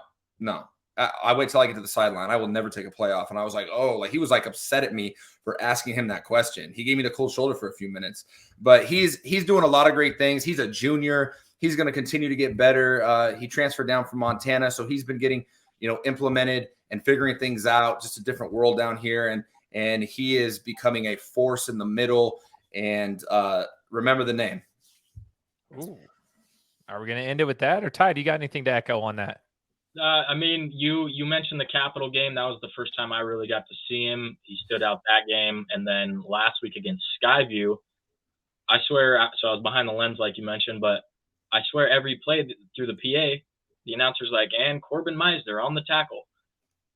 I wait till I get to the sideline. I will never take a play off." And I was like, oh, he was upset at me for asking him that question. He gave me the cold shoulder for a few minutes, but he's doing a lot of great things. He's a junior. He's going to continue to get better. He transferred down from Montana, so he's been getting, implemented and figuring things out. Just a different world down here, and he is becoming a force in the middle. And remember the name. Ooh. Are we going to end it with that? Or Ty, do you got anything to echo on that? I mean, you mentioned the Capital game. That was the first time I really got to see him. He stood out that game. And then last week against Skyview, I swear, so I was behind the lens like you mentioned, but I swear every play through the PA, the announcer's like, and Corbin Meisner on the tackle.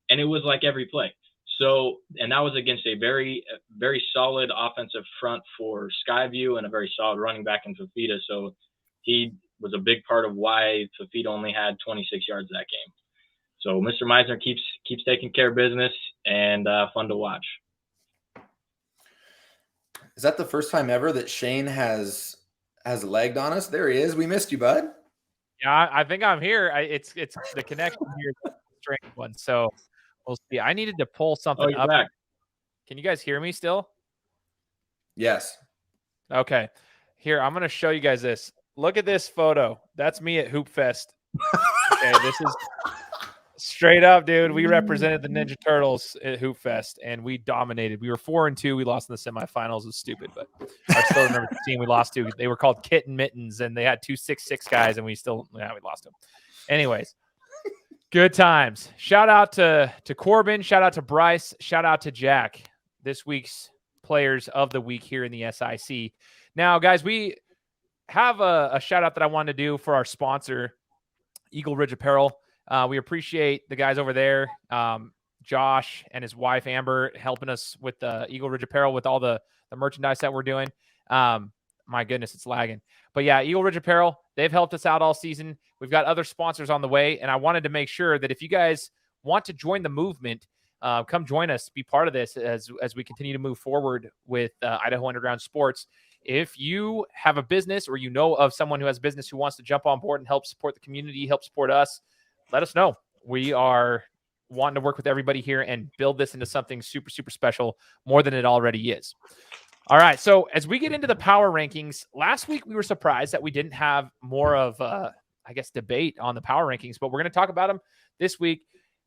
And it was like every play. So, and that was against a very, very solid offensive front for Skyview and a very solid running back in Fafita. So he was a big part of why Fafita only had 26 yards that game. So Mr. Meisner keeps taking care of business and fun to watch. Is that the first time ever that Shane has legged on us? There he is. We missed you, bud. Yeah, I think I'm here. It's the connection here is a strange one. So we'll see. I needed to pull something up. Back. Can you guys hear me still? Yes. Okay. Here, I'm going to show you guys this. Look at this photo. That's me at Hoop Fest. Okay, this is straight up, dude. We represented the Ninja Turtles at Hoop Fest, and we dominated. We were 4-2. We lost in the semifinals. It was stupid, but I still remember the team we lost to. They were called Kitten Mittens, and they had 2 6'6" guys, and we lost them. Anyways, good times. Shout out to Corbin. Shout out to Bryce. Shout out to Jack. This week's players of the week here in the SIC. Now, guys, we have a shout out that I wanted to do for our sponsor, Eagle Ridge Apparel. We appreciate the guys over there, Josh and his wife Amber, helping us with the Eagle Ridge Apparel with all the merchandise that we're doing. My goodness, it's lagging. But yeah, Eagle Ridge Apparel, they've helped us out all season. We've got other sponsors on the way, and I wanted to make sure that if you guys want to join the movement, come join us, be part of this as we continue to move forward with Idaho Underground Sports. If you have a business or you know of someone who has a business who wants to jump on board and help support the community, help support us, let us know. We are wanting to work with everybody here and build this into something super, super special, more than it already is. All right, so as we get into the power rankings, last week we were surprised that we didn't have more of, debate on the power rankings, but we're going to talk about them this week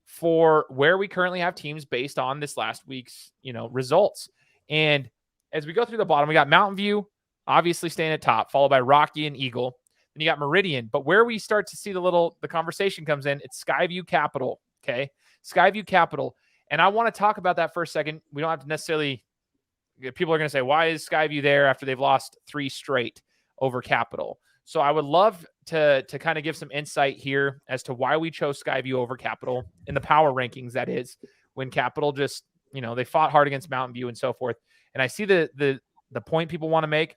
for where we currently have teams based on this last week's, results. And as we go through the bottom, we got Mountain View, obviously staying at top, followed by Rocky and Eagle. Then you got Meridian. But where we start to see the conversation comes in, it's Skyview Capital, okay? Skyview Capital. And I want to talk about that for a second. We don't have to necessarily – people are going to say, why is Skyview there after they've lost 3 straight over Capital? So I would love to kind of give some insight here as to why we chose Skyview over Capital in the power rankings, that is, when Capital just – they fought hard against Mountain View and so forth. And I see the point people want to make,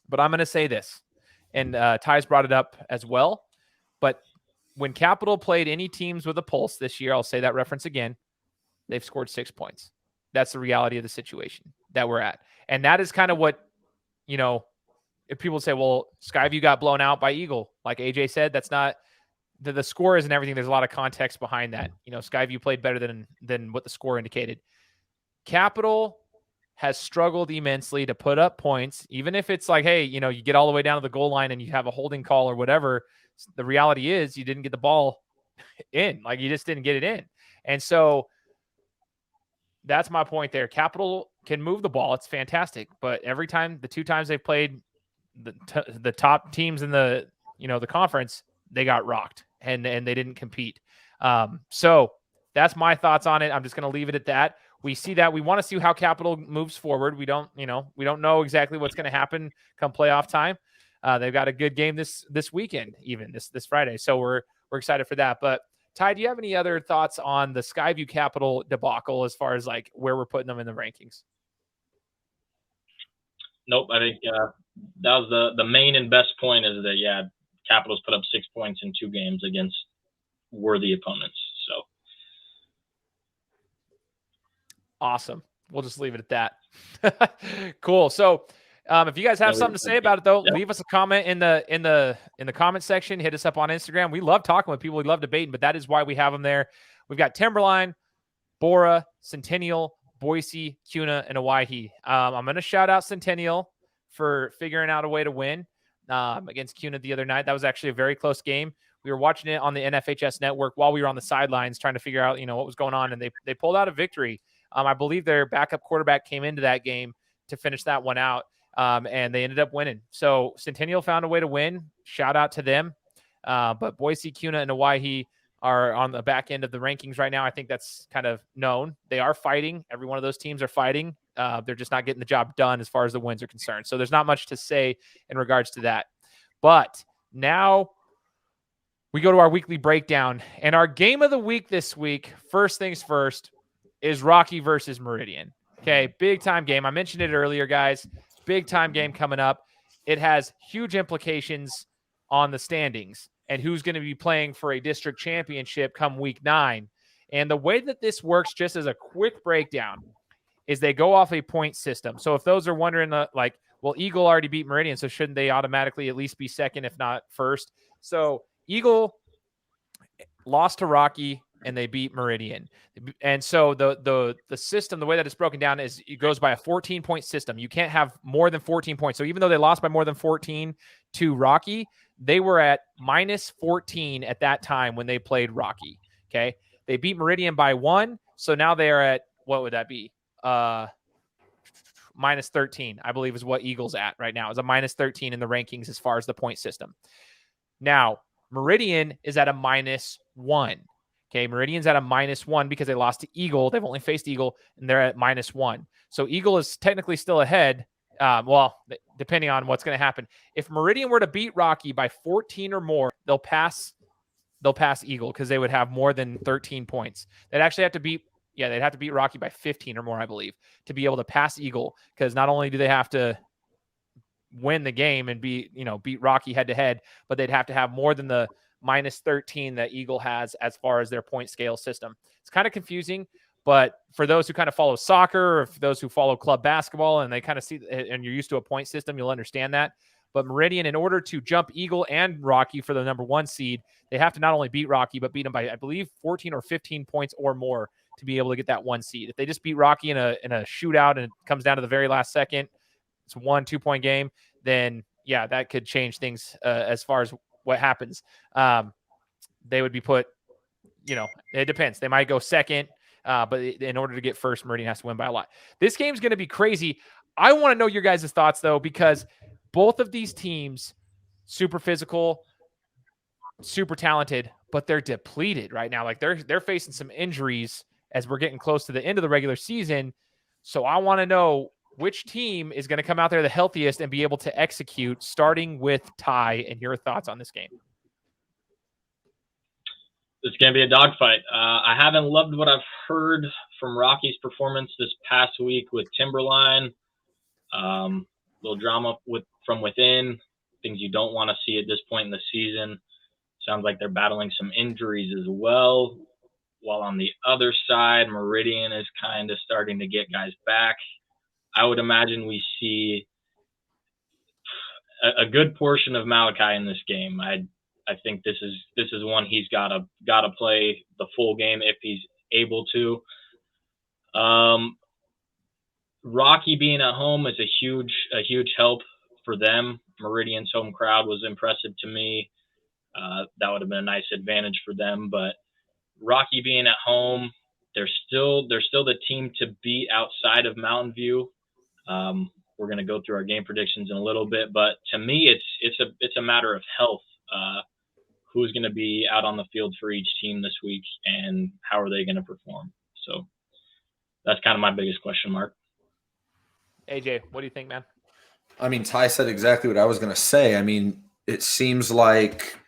but I'm going to say this, and Ty's brought it up as well. But when Capital played any teams with a pulse this year, I'll say that reference again, they've scored 6 points. That's the reality of the situation that we're at. And that is kind of what, if people say, well, Skyview got blown out by Eagle, like AJ said, that's not the score isn't everything. There's a lot of context behind that. Skyview played better than what the score indicated. Capital has struggled immensely to put up points, even if it's like, hey, you get all the way down to the goal line and you have a holding call or whatever. The reality is you didn't get the ball in. Like, you just didn't get it in. And so that's my point there. Capital can move the ball. It's fantastic. But every time, the 2 times they've played the top teams in the conference, they got rocked and they didn't compete. So that's my thoughts on it. I'm just going to leave it at that. We see that. We want to see how Capital moves forward. We don't know exactly what's going to happen come playoff time. They've got a good game this weekend, even this Friday. So we're excited for that. But Ty, do you have any other thoughts on the Skyview Capital debacle as far as like where we're putting them in the rankings? Nope. I think that was the main and best point is that, Capital's put up 6 points in 2 games against worthy opponents. So. Awesome. We'll just leave it at that. Cool. So if you guys have something to say about it, though, leave us a comment in the comment section. Hit us up on Instagram. We love talking with people. We love debating, but that is why we have them there. We've got Timberline, Bora, Centennial, Boise, Kuna, and Owyhee. I'm going to shout out Centennial for figuring out a way to win against Kuna the other night. That was actually a very close game. We were watching it on the NFHS network while we were on the sidelines trying to figure out, what was going on, and they pulled out a victory. I believe their backup quarterback came into that game to finish that one out. and they ended up winning. So Centennial found a way to win. Shout out to them. But Boise, CUNA, and Hawaii are on the back end of the rankings right now. I think that's kind of known. They are fighting. Every one of those teams are fighting. They're just not getting the job done as far as the wins are concerned. So there's not much to say in regards to that. But now we go to our weekly breakdown. And our game of the week this week, first things first, is Rocky versus Meridian. Okay, big time game. I mentioned it earlier, guys. Big time game coming up. It has huge implications on the standings and who's going to be playing for a district championship come week 9. And the way that this works, just as a quick breakdown, is they go off a point system. So if those are wondering, well, Eagle already beat Meridian, so shouldn't they automatically at least be second, if not first? So Eagle lost to Rocky, and they beat Meridian. And so the system, the way that it's broken down is it goes by a 14-point system. You can't have more than 14 points. So even though they lost by more than 14 to Rocky, they were at minus 14 at that time when they played Rocky. Okay. They beat Meridian by 1. So now they are at, what would that be? Minus 13, I believe, is what Eagle's at right now. Is a minus 13 in the rankings as far as the point system. Now, Meridian is at a minus 1. Okay, Meridian's at a minus 1 because they lost to Eagle. They've only faced Eagle, and they're at minus 1. So Eagle is technically still ahead. Depending on what's going to happen. If Meridian were to beat Rocky by 14 or more, they'll pass Eagle because they would have more than 13 points. They'd actually have to beat Rocky by 15 or more, I believe, to be able to pass Eagle, because not only do they have to win the game and beat Rocky head to head, but they'd have to have more than the minus 13 that Eagle has as far as their point scale system. It's kind of confusing, but for those who kind of follow soccer, or for those who follow club basketball and they kind of see, and you're used to a point system, you'll understand that. But Meridian, in order to jump Eagle and Rocky for the number 1 seed, they have to not only beat Rocky, but beat them by, I believe, 14 or 15 points or more to be able to get that 1 seed. If they just beat Rocky in a shootout and it comes down to the very last second, it's a 1-2 point game, then yeah, that could change things as far as what happens. They would be put, it depends. They might go second, but in order to get first, Meridian has to win by a lot. This game's going to be crazy. I want to know your guys' thoughts, though, because both of these teams, super physical, super talented, but they're depleted right now. Like they're facing some injuries as we're getting close to the end of the regular season. So I want to know which team is going to come out there the healthiest and be able to execute, starting with Ty, and your thoughts on this game. It's going to be a dogfight. I haven't loved what I've heard from Rocky's performance this past week with Timberline. Little drama from within, things you don't want to see at this point in the season. Sounds like they're battling some injuries as well. While on the other side, Meridian is kind of starting to get guys back. I would imagine we see a good portion of Malachi in this game. I think this is one he's gotta play the full game if he's able to. Rocky being at home is a huge help for them. Meridian's home crowd was impressive to me. That would have been a nice advantage for them. But Rocky being at home, they're still the team to beat outside of Mountain View. We're going to go through our game predictions in a little bit, but to me, it's a matter of health. Who's going to be out on the field for each team this week, and how are they going to perform? So that's kind of my biggest question mark. AJ, what do you think, man? I mean, Ty said exactly what I was going to say. I mean, it seems like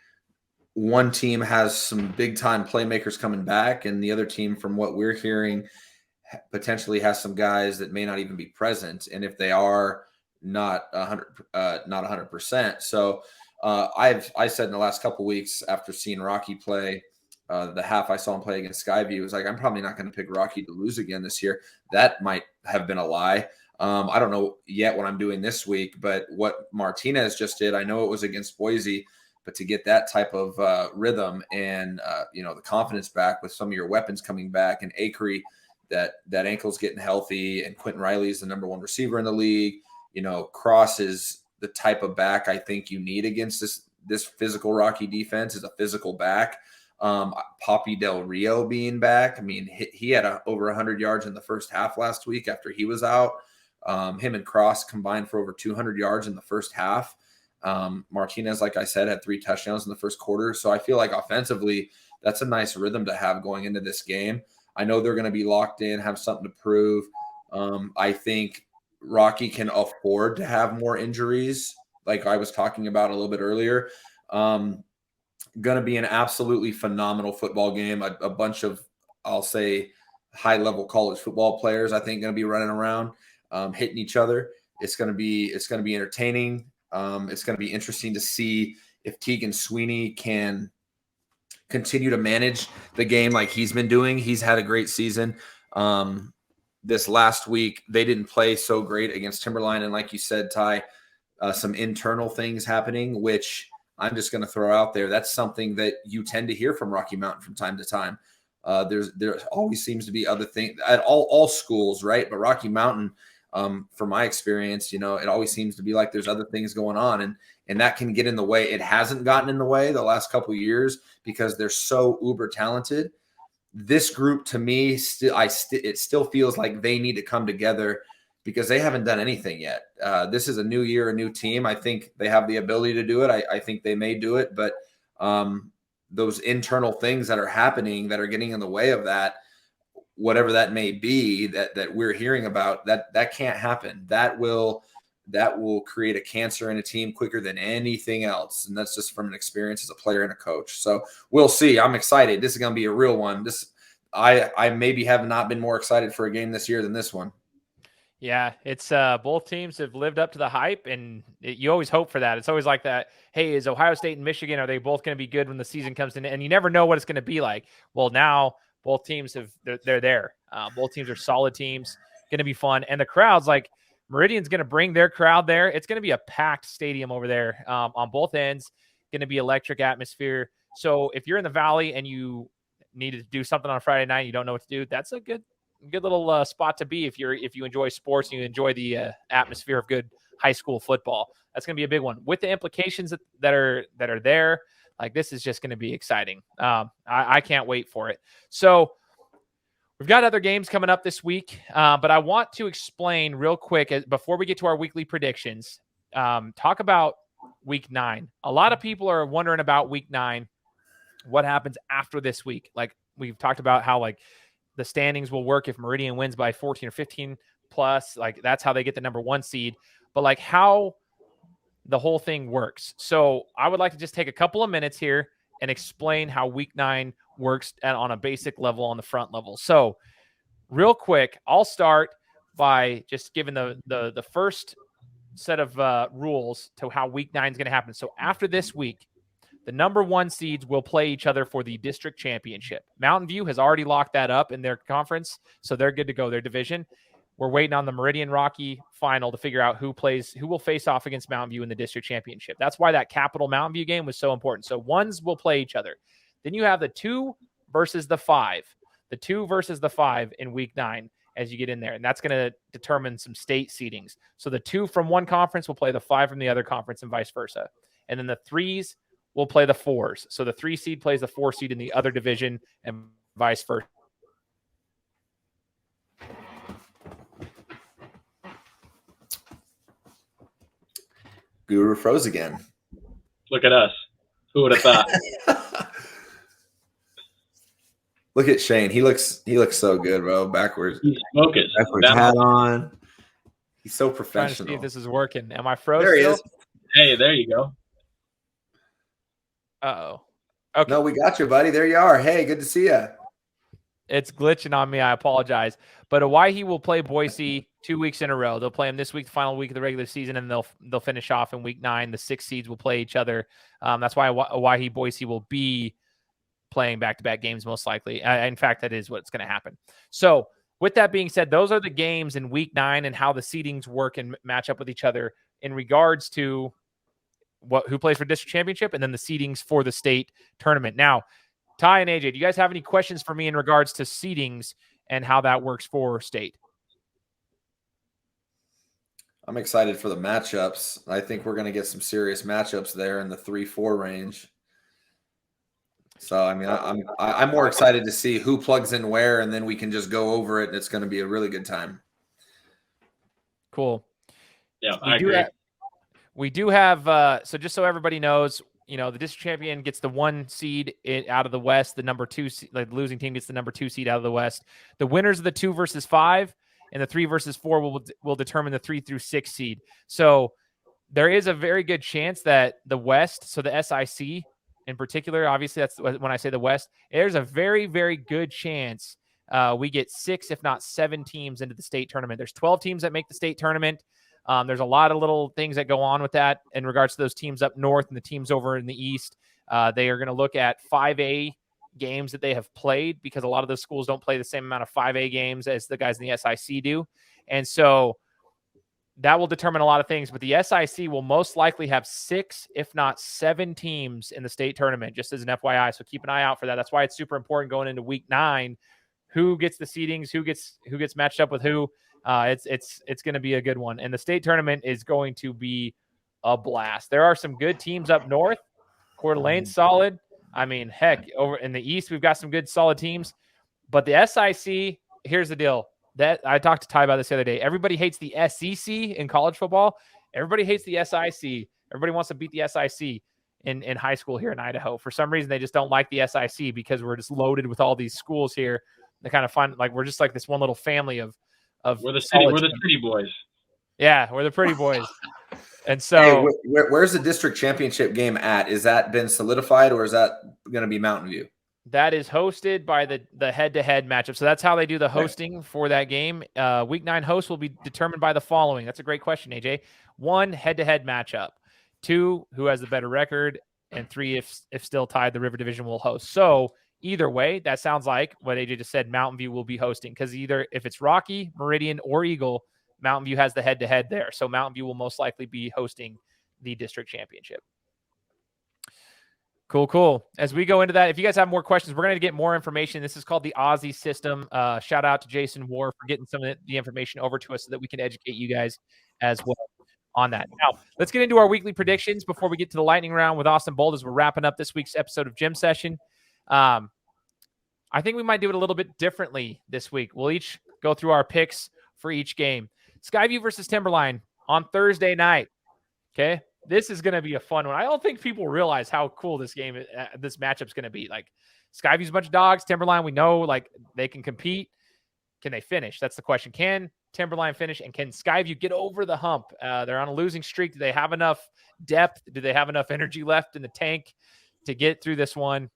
one team has some big-time playmakers coming back, and the other team, from what we're hearing, potentially has some guys that may not even be present, and if they are, not 100%. So I said in the last couple of weeks after seeing Rocky play, the half I saw him play against Skyview, was like, I'm probably not going to pick Rocky to lose again this year. That might have been a lie. I don't know yet what I'm doing this week, but what Martinez just did, I know it was against Boise, but to get that type of rhythm and the confidence back with some of your weapons coming back, and Acree, that ankle's getting healthy, and Quentin Riley's the number 1 receiver in the league. Cross is the type of back I think you need against this physical Rocky defense, is a physical back. Poppy Del Rio being back. I mean, he had over 100 yards in the first half last week after he was out. Him and Cross combined for over 200 yards in the first half. Martinez, like I said, had 3 touchdowns in the first quarter. So I feel like offensively, that's a nice rhythm to have going into this game. I know they're going to be locked in, have something to prove. I think Rocky can afford to have more injuries, like I was talking about a little bit earlier. Going to be an absolutely phenomenal football game. A bunch of, I'll say, high-level college football players, I think, going to be running around, hitting each other. It's going to be entertaining. It's going to be interesting to see if Tegan Sweeney can continue to manage the game like he's been doing. He's had a great season. This last week, they didn't play so great against Timberline. And like you said, Ty, some internal things happening, which I'm just going to throw out there. That's something that you tend to hear from Rocky Mountain from time to time. There always seems to be other things at all schools, right? But Rocky Mountain, from my experience, it always seems to be like there's other things going on, and that can get in the way. It hasn't gotten in the way the last couple of years because they're so uber talented. This group, to me, it still feels like they need to come together because they haven't done anything yet. This is a new year, a new team. I think they have the ability to do it. I think they may do it, but those internal things that are happening that are getting in the way of that, whatever that may be, that we're hearing about, that can't happen. That will create a cancer in a team quicker than anything else. And that's just from an experience as a player and a coach. So we'll see. I'm excited. This is going to be a real one. I maybe have not been more excited for a game this year than this one. Yeah, it's both teams have lived up to the hype, and you always hope for that. It's always like that. Hey, is Ohio State and Michigan, are they both going to be good when the season comes in? And you never know what it's going to be like. Well, now both teams they're there. Both teams are solid teams. Going to be fun, and the crowd's like Meridian's going to bring their crowd there. It's going to be a packed stadium over there on both ends. Going to be electric atmosphere. So if you're in the Valley and you need to do something on a Friday night, and you don't know what to do, that's a good little spot to be if you enjoy sports and you enjoy the atmosphere of good high school football. That's going to be a big one with the implications that are there. Like, this is just going to be exciting. I can't wait for it. So we've got other games coming up this week, but I want to explain real quick before we get to our weekly predictions. Talk about week 9. A lot of people are wondering about week 9. What happens after this week? Like, we've talked about how the standings will work if Meridian wins by 14 or 15 plus. Like, that's how they get the number 1 seed. But how the whole thing works. So I would like to just take a couple of minutes here and explain how week 9 works on a basic level, on the front level. So real quick, I'll start by just giving the first set of rules to how week 9 is going to happen. So after this week, the number 1 seeds will play each other for the district championship. Mountain View has already locked that up in their conference, so they're good to go, their division. We're waiting on the Meridian Rocky final to figure out who will face off against Mountain View in the district championship. That's why that Capital Mountain View game was so important. So ones will play each other. Then you have the 2 versus the 5. The 2 versus the 5 in week 9 as you get in there, and that's going to determine some state seedings. So the 2 from one conference will play the 5 from the other conference and vice versa. And then the 3s will play the 4s. So the 3 seed plays the 4 seed in the other division and vice versa. Guru froze again. Look at us. Who would have thought? Look at Shane. He looks so good, bro. Backwards. He's focused. Backwards hat on. He's so professional. Trying to see if this is working. Am I froze? There he still? is. Hey, there you go. Uh-oh. Okay. No, we got you, buddy. There you are. Hey, good to see you. It's glitching on me. I apologize. But Owyhee will play Boise 2 weeks in a row. They'll play them this week, the final week of the regular season, and they'll finish off in week 9. The 6 seeds will play each other. That's why Owyhee Boise will be playing back-to-back games most likely. In fact, that is what's going to happen. So with that being said, those are the games in week 9 and how the seedings work and match up with each other in regards to who plays for district championship and then the seedings for the state tournament. Now, Ty and AJ, do you guys have any questions for me in regards to seedings and how that works for state? I'm excited for the matchups. I think we're going to get some serious matchups there in the 3-4 range. So, I mean, I'm more excited to see who plugs in where, and then we can just go over it, and it's going to be a really good time. Cool. Yeah, I agree. We do have, so just so everybody knows, the district champion gets the 1 seed out of the West. The number 2, the losing team gets the number 2 seed out of the West. The winners of the 2 versus 5 and the 3 versus 4 will determine the 3 through 6 seed. So there is a very good chance that the West, so the SIC in particular, obviously that's when I say the West, there's a very, very good chance we get 6, if not 7 teams into the state tournament. There's 12 teams that make the state tournament. There's a lot of little things that go on with that in regards to those teams up north and the teams over in the east. They are going to look at 5A games that they have played, because a lot of those schools don't play the same amount of 5A games as the guys in the SIC do. And so that will determine a lot of things. But the SIC will most likely have 6, if not 7 teams in the state tournament, just as an FYI. So keep an eye out for that. That's why it's super important going into week 9. Who gets the seedings? Who gets matched up with who? It's going to be a good one, and the state tournament is going to be a blast. There are some good teams up north. Coeur d'Alene's solid. I mean, heck, over in the east we've got some good solid teams. But the SIC, here's the deal. That I talked to Ty about this the other day. Everybody hates the SEC in college football. Everybody hates the SIC. Everybody wants to beat the SIC in high school here in Idaho. For some reason, they just don't like the SIC because we're just loaded with all these schools here. They kind of find like we're just like this one little family of we're the pretty boys. Yeah, we're the pretty boys. And so hey, where's the district championship game at? Is that been solidified, or is that going to be Mountain View? That is hosted by the head-to-head matchup. So that's how they do the hosting for that game. Week 9 host will be determined by the following. That's a great question, AJ. 1, head-to-head matchup. 2, who has the better record. And 3, if still tied, the River Division will host. So either way, that sounds like what AJ just said, Mountain View will be hosting, because either if it's Rocky, Meridian, or Eagle, Mountain View has the head-to-head there. So Mountain View will most likely be hosting the district championship. Cool. As we go into that, if you guys have more questions, we're going to get more information. This is called the Aussie system. Shout out to Jason War for getting some of the information over to us so that we can educate you guys as well on that. Now, let's get into our weekly predictions before we get to the lightning round with Austin Bold as we're wrapping up this week's episode of Gym Session. I think we might do it a little bit differently this week. We'll each go through our picks for each game. Skyview versus Timberline on Thursday night. Okay. This is going to be a fun one. I don't think people realize how cool this game, this matchup's going to be. Like, Skyview's a bunch of dogs. Timberline, we know, like, they can compete. Can they finish? That's the question. Can Timberline finish, and can Skyview get over the hump? They're on a losing streak. Do they have enough depth? Do they have enough energy left in the tank to get through this one?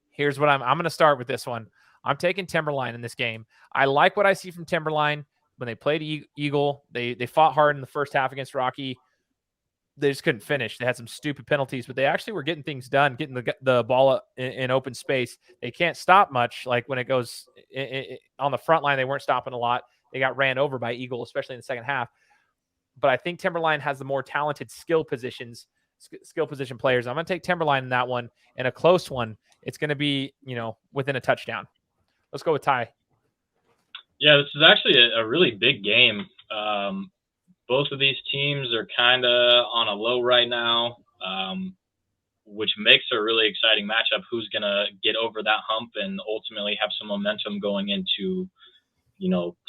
Here's what I'm going to start with this one. I'm taking Timberline in this game. I like what I see from Timberline. When they played Eagle, they fought hard in the first half against Rocky. They just couldn't finish. They had some stupid penalties, but they actually were getting things done, getting the ball in open space. They can't stop much. Like when it goes on the front line, they weren't stopping a lot. They got ran over by Eagle, especially in the second half. But I think Timberline has the more talented skill position players. I'm going to take Timberline in that one. In a close one, it's going to be, within a touchdown. Let's go with Ty. Yeah, this is actually a really big game. Both of these teams are kind of on a low right now, which makes a really exciting matchup. Who's going to get over that hump and ultimately have some momentum going into,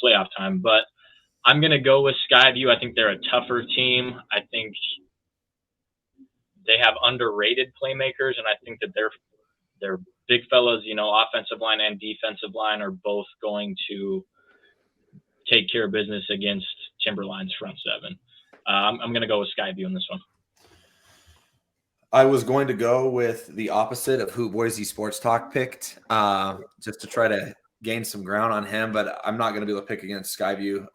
playoff time. But I'm going to go with Skyview. I think they're a tougher team. I think they have underrated playmakers, and I think that they're big fellas, offensive line and defensive line are both going to take care of business against Timberline's front seven. I'm going to go with Skyview in this one. I was going to go with the opposite of who Boise Sports Talk picked, just to try to gain some ground on him, but I'm not going to be able to pick against Skyview.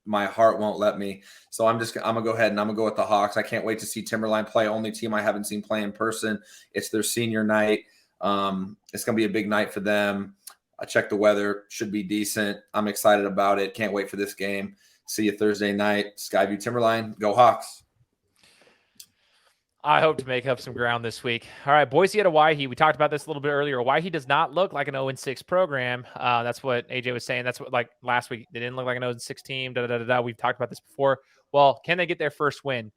My heart won't let me. So I'm going to go ahead and I'm going to go with the Hawks. I can't wait to see Timberline play. Only team I haven't seen play in person. It's their senior night. It's going to be a big night for them. I checked the weather. Should be decent. I'm excited about it. Can't wait for this game. See you Thursday night. Skyview Timberline. Go Hawks. I hope to make up some ground this week. All right, Boise at Owyhee. We talked about this a little bit earlier. Owyhee does not look like an 0-6 program. That's what AJ was saying. That's what, like, last week, they didn't look like an 0-6 team. We've talked about this before. Well, can they get their first win?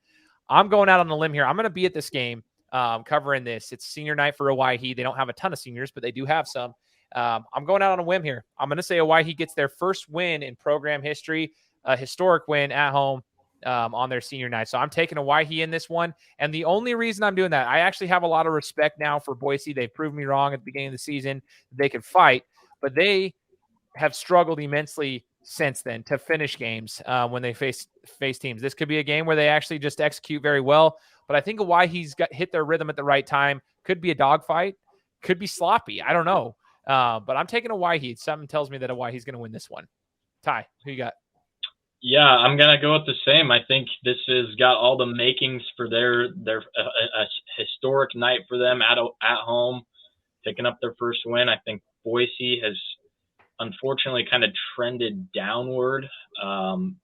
I'm going out on a limb here. I'm going to be at this game covering this. It's senior night for Owyhee. They don't have a ton of seniors, but they do have some. I'm going out on a whim here. I'm going to say Owyhee gets their first win in program history a historic win at home on their senior night. So I'm taking Hawaii in this one. And the only reason I'm doing that, I actually have a lot of respect now for Boise. They've proved me wrong at the beginning of the season. They could fight, but they have struggled immensely since then to finish games when they face teams. This could be a game where they actually just execute very well. But I think Hawaii's hit their rhythm at the right time. Could be a dogfight. Could be sloppy. I don't know. But I'm taking Hawaii. Something tells me that Hawaii's going to win this one. Ty, who you got? Yeah, I'm gonna go with the same. I think this has got all the makings for their a historic night for them at home, picking up their first win. I think Boise has unfortunately kind of trended downward.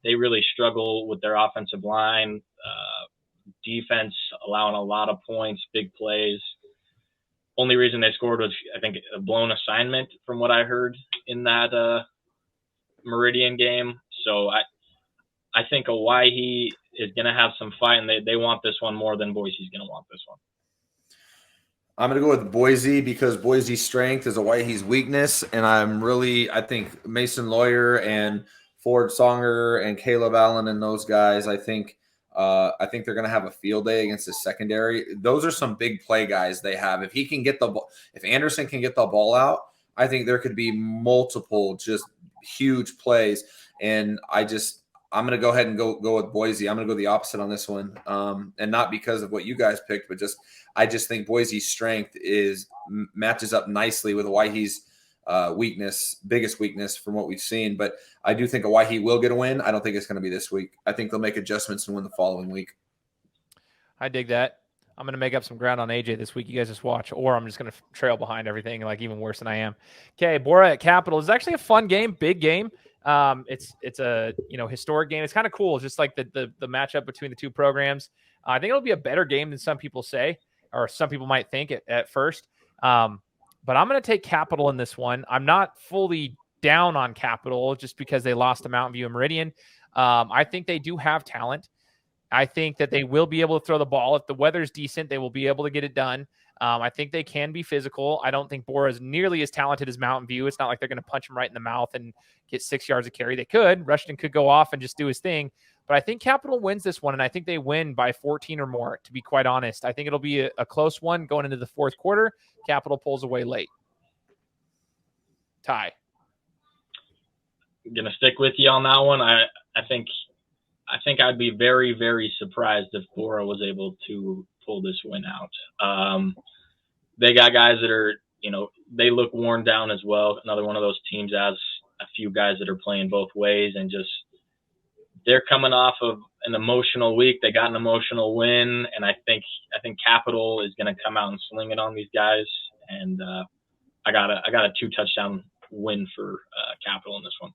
They really struggle with their offensive line, defense allowing a lot of points, big plays. Only reason they scored was, I think, a blown assignment from what I heard in that Meridian game. So I think Hawaii is going to have some fight, and they want this one more than Boise's going to want this one. I'm going to go with Boise because Boise's strength is Hawaii's weakness, and I think Mason Lawyer and Ford Songer and Caleb Allen and those guys, I think they're going to have a field day against the secondary. Those are some big play guys they have. If he can get if Anderson can get the ball out, I think there could be multiple just huge plays, and I'm going to go ahead and go with Boise. I'm going to go the opposite on this one, and not because of what you guys picked, but I just think Boise's strength matches up nicely with Hawaii's biggest weakness from what we've seen. But I do think Hawaii will get a win. I don't think it's going to be this week. I think they'll make adjustments and win the following week. I dig that. I'm going to make up some ground on AJ this week. You guys just watch, or I'm just going to trail behind everything, like even worse than I am. Okay, Bora at Capital is actually a fun game, big game. It's a historic game. It's kind of cool. It's just like the matchup between the two programs. I think it'll be a better game than some people say, or some people might think at first. But I'm going to take Capital in this one. I'm not fully down on Capital just because they lost to Mountain View and Meridian. I think they do have talent. I think that they will be able to throw the ball. If the weather's decent, they will be able to get it done. I think they can be physical. I don't think Bora is nearly as talented as Mountain View. It's not like they're going to punch him right in the mouth and get 6 yards of carry. They could. Rushton could go off and just do his thing. But I think Capital wins this one, and I think they win by 14 or more, to be quite honest. I think it'll be a close one going into the fourth quarter. Capital pulls away late. Ty. I'm going to stick with you on that one. I think I'd be very, very surprised if Bora was able to pull this win out. They got guys that are, they look worn down as well. Another one of those teams has a few guys that are playing both ways, and just they're coming off of an emotional week. They got an emotional win, and I think Capital is going to come out and sling it on these guys. And I got a 2-touchdown win for Capital in this one.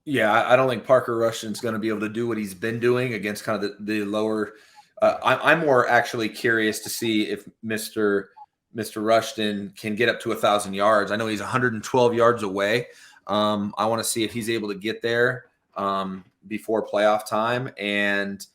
Yeah, I don't think Parker Rushton's going to be able to do what he's been doing against kind of the lower. I'm more actually curious to see if Mr. Rushton can get up to 1,000 yards. I know he's 112 yards away. I want to see if he's able to get there before playoff time. And,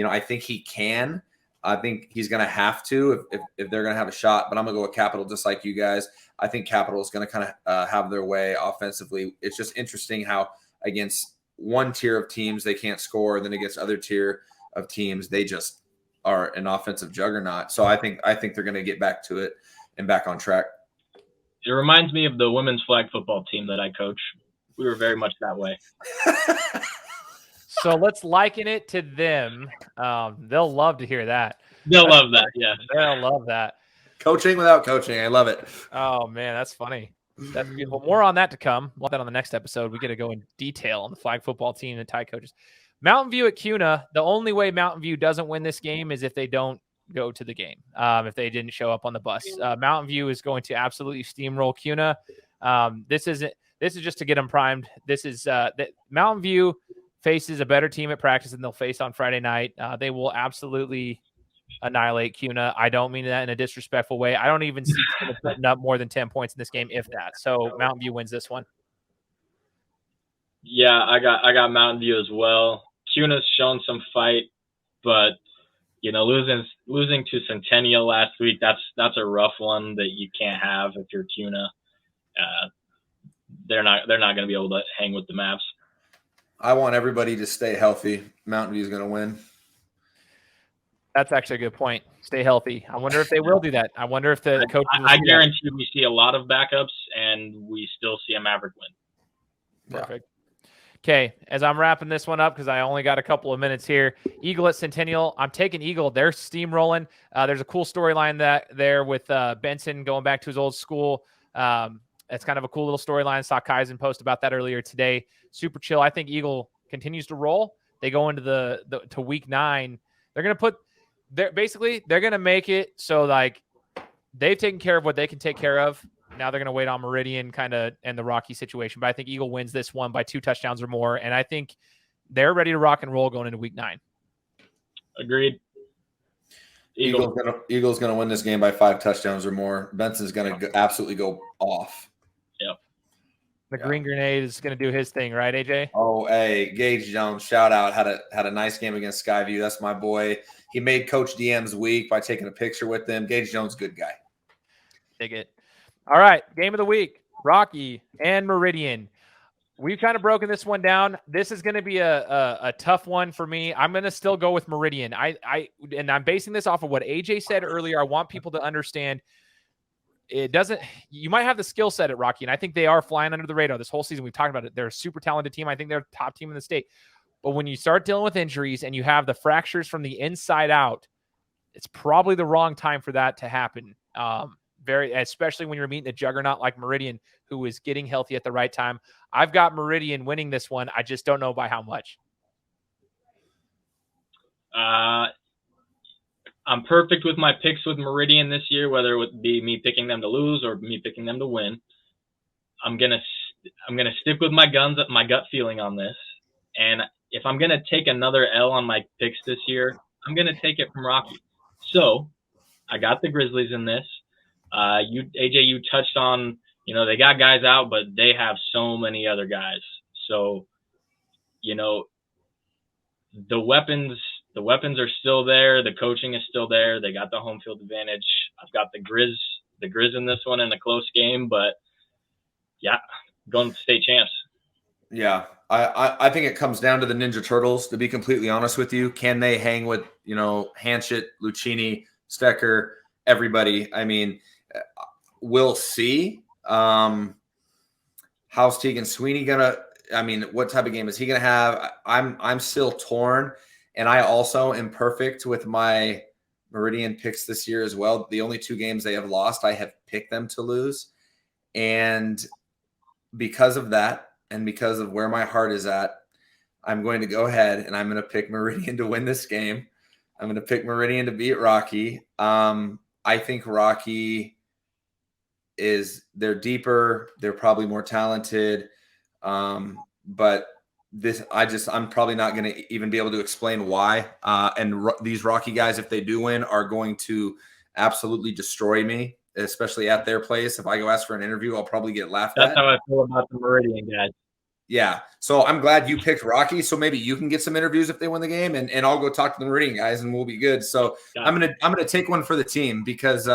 I think he can. I think he's going to have to if they're going to have a shot. But I'm going to go with Capital just like you guys. I think Capital is going to kind of have their way offensively. It's just interesting how against one tier of teams they can't score, and then against other tier of teams they just are an offensive juggernaut. So I think they're going to get back to it and back on track. It reminds me of the women's flag football team that I coach. We were very much that way. So let's liken it to them. They'll love to hear that. They'll love that. Yeah, they'll love that. Coaching without coaching. I love it. Oh man, that's funny. That's beautiful. More on that to come. We'll have that on the next episode. We get to go in detail on the flag football team and Thai coaches. Mountain View at CUNA. The only way Mountain View doesn't win this game is if they don't go to the game. If they didn't show up on the bus, Mountain View is going to absolutely steamroll CUNA. This is just to get them primed. This is that Mountain View faces a better team at practice than they'll face on Friday night. They will absolutely annihilate CUNA. I don't mean that in a disrespectful way. I don't even see CUNA putting up more than 10 points in this game, if that. So Mountain View wins this one. Yeah, I got Mountain View as well. CUNA's shown some fight, but losing to Centennial last week, that's a rough one that you can't have if you're CUNA. They're not going to be able to hang with the Mavs. I want everybody to stay healthy. Mountain View is going to win. That's actually a good point. Stay healthy. I wonder if they will do that. I wonder if the coach. I guarantee we see a lot of backups, and we still see a Maverick win. Perfect. Okay, as I'm wrapping this one up, because I only got a couple of minutes here, Eagle at Centennial. I'm taking Eagle. They're steamrolling. There's a cool storyline there with Benson going back to his old school. It's kind of a cool little storyline. Saw Kaizen post about that earlier today. Super chill. I think Eagle continues to roll. They go into to week 9. They're going to put – they're going to make it so, like, they've taken care of what they can take care of. Now they're going to wait on Meridian kind of and the Rocky situation. But I think Eagle wins this one by 2 touchdowns or more. And I think they're ready to rock and roll going into week 9. Agreed. Eagles going to win this game by 5 touchdowns or more. Benson's going to absolutely go off. Yep. The Green Grenade is going to do his thing, right, AJ? Oh, hey, Gage Jones, shout out. Had a nice game against Skyview. That's my boy. He made Coach DM's week by taking a picture with them. Gage Jones, good guy. Dig it. All right, game of the week, Rocky and Meridian. We've kind of broken this one down. This is going to be a tough one for me. I'm going to still go with Meridian. And I'm basing this off of what AJ said earlier. I want people to understand it doesn't – you might have the skill set at Rocky, and I think they are flying under the radar this whole season. We've talked about it. They're a super talented team. I think they're a top team in the state. But when you start dealing with injuries and you have the fractures from the inside out, it's probably the wrong time for that to happen. Especially when you're meeting a juggernaut like Meridian, who is getting healthy at the right time. I've got Meridian winning this one. I just don't know by how much. I'm perfect with my picks with Meridian this year, whether it would be me picking them to lose or me picking them to win. I'm gonna stick with my guns, my gut feeling on this. And if I'm gonna take another L on my picks this year, I'm gonna take it from Rocky. So I got the Grizzlies in this. AJ, you touched on, they got guys out, but they have so many other guys. So, the weapons are still there. The coaching is still there. They got the home field advantage. I've got the Grizz in this one in a close game, but yeah, going to state champs. Yeah. I think it comes down to the Ninja Turtles, to be completely honest with you. Can they hang with, Hanchett, Lucchini, Stecker, everybody? I mean, we'll see. How's Tegan Sweeney what type of game is he gonna have? I'm still torn, and I also am perfect with my Meridian picks this year as well. The only 2 games they have lost, I have picked them to lose, and because of that, and because of where my heart is at, I'm going to go ahead and I'm going to pick Meridian to win this game. I'm going to pick Meridian to beat Rocky. I think Rocky they're deeper. They're probably more talented. But I'm probably not going to even be able to explain why. These Rocky guys, if they do win, are going to absolutely destroy me, especially at their place. If I go ask for an interview, I'll probably get laughed at. That's how I feel about the Meridian guys. Yeah. So I'm glad you picked Rocky. So maybe you can get some interviews if they win the game, and I'll go talk to the Meridian guys and we'll be good. So I'm gonna take one for the team because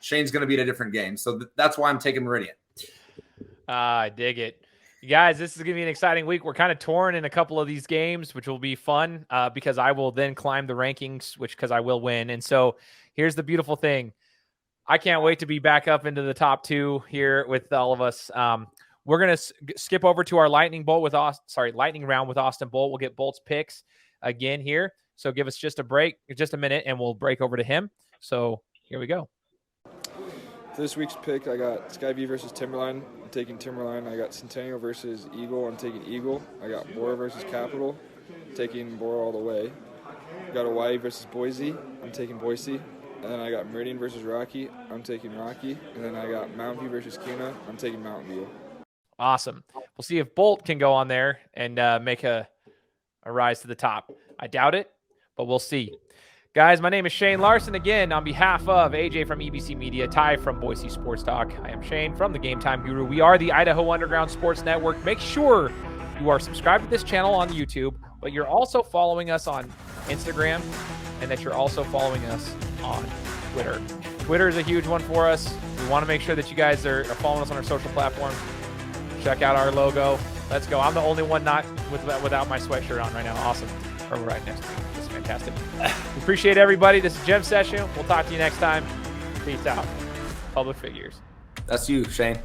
Shane's gonna be at a different game. So that's why I'm taking Meridian. I dig it. You guys, this is gonna be an exciting week. We're kind of torn in a couple of these games, which will be fun because I will then climb the rankings, because I will win. And so here's the beautiful thing. I can't wait to be back up into the top 2 here with all of us. We're going to skip over to our lightning round with Austin Bolt. We'll get Bolt's picks again here. So give us just a minute, and we'll break over to him. So here we go. For this week's pick, I got Skyview versus Timberline. I'm taking Timberline. I got Centennial versus Eagle. I'm taking Eagle. I got Bora versus Capital. I'm taking Bora all the way. I got Hawaii versus Boise. I'm taking Boise. And then I got Meridian versus Rocky. I'm taking Rocky. And then I got Mountain View versus Kuna. I'm taking Mountain View. Awesome. We'll see if Bolt can go on there and make a rise to the top. I doubt it, but we'll see. Guys, my name is Shane Larson. Again, on behalf of AJ from EBC Media, Ty from Boise Sports Talk, I am Shane from the Game Time Guru. We are the Idaho Underground Sports Network. Make sure you are subscribed to this channel on YouTube, but you're also following us on Instagram, and that you're also following us on Twitter. Twitter is a huge one for us. We want to make sure that you guys are following us on our social platforms. Check out our logo. Let's go. I'm the only one not without my sweatshirt on right now. Awesome. Or right next to me. It's fantastic. Appreciate everybody. This is Gem Session. We'll talk to you next time. Peace out. Public figures. That's you, Shane.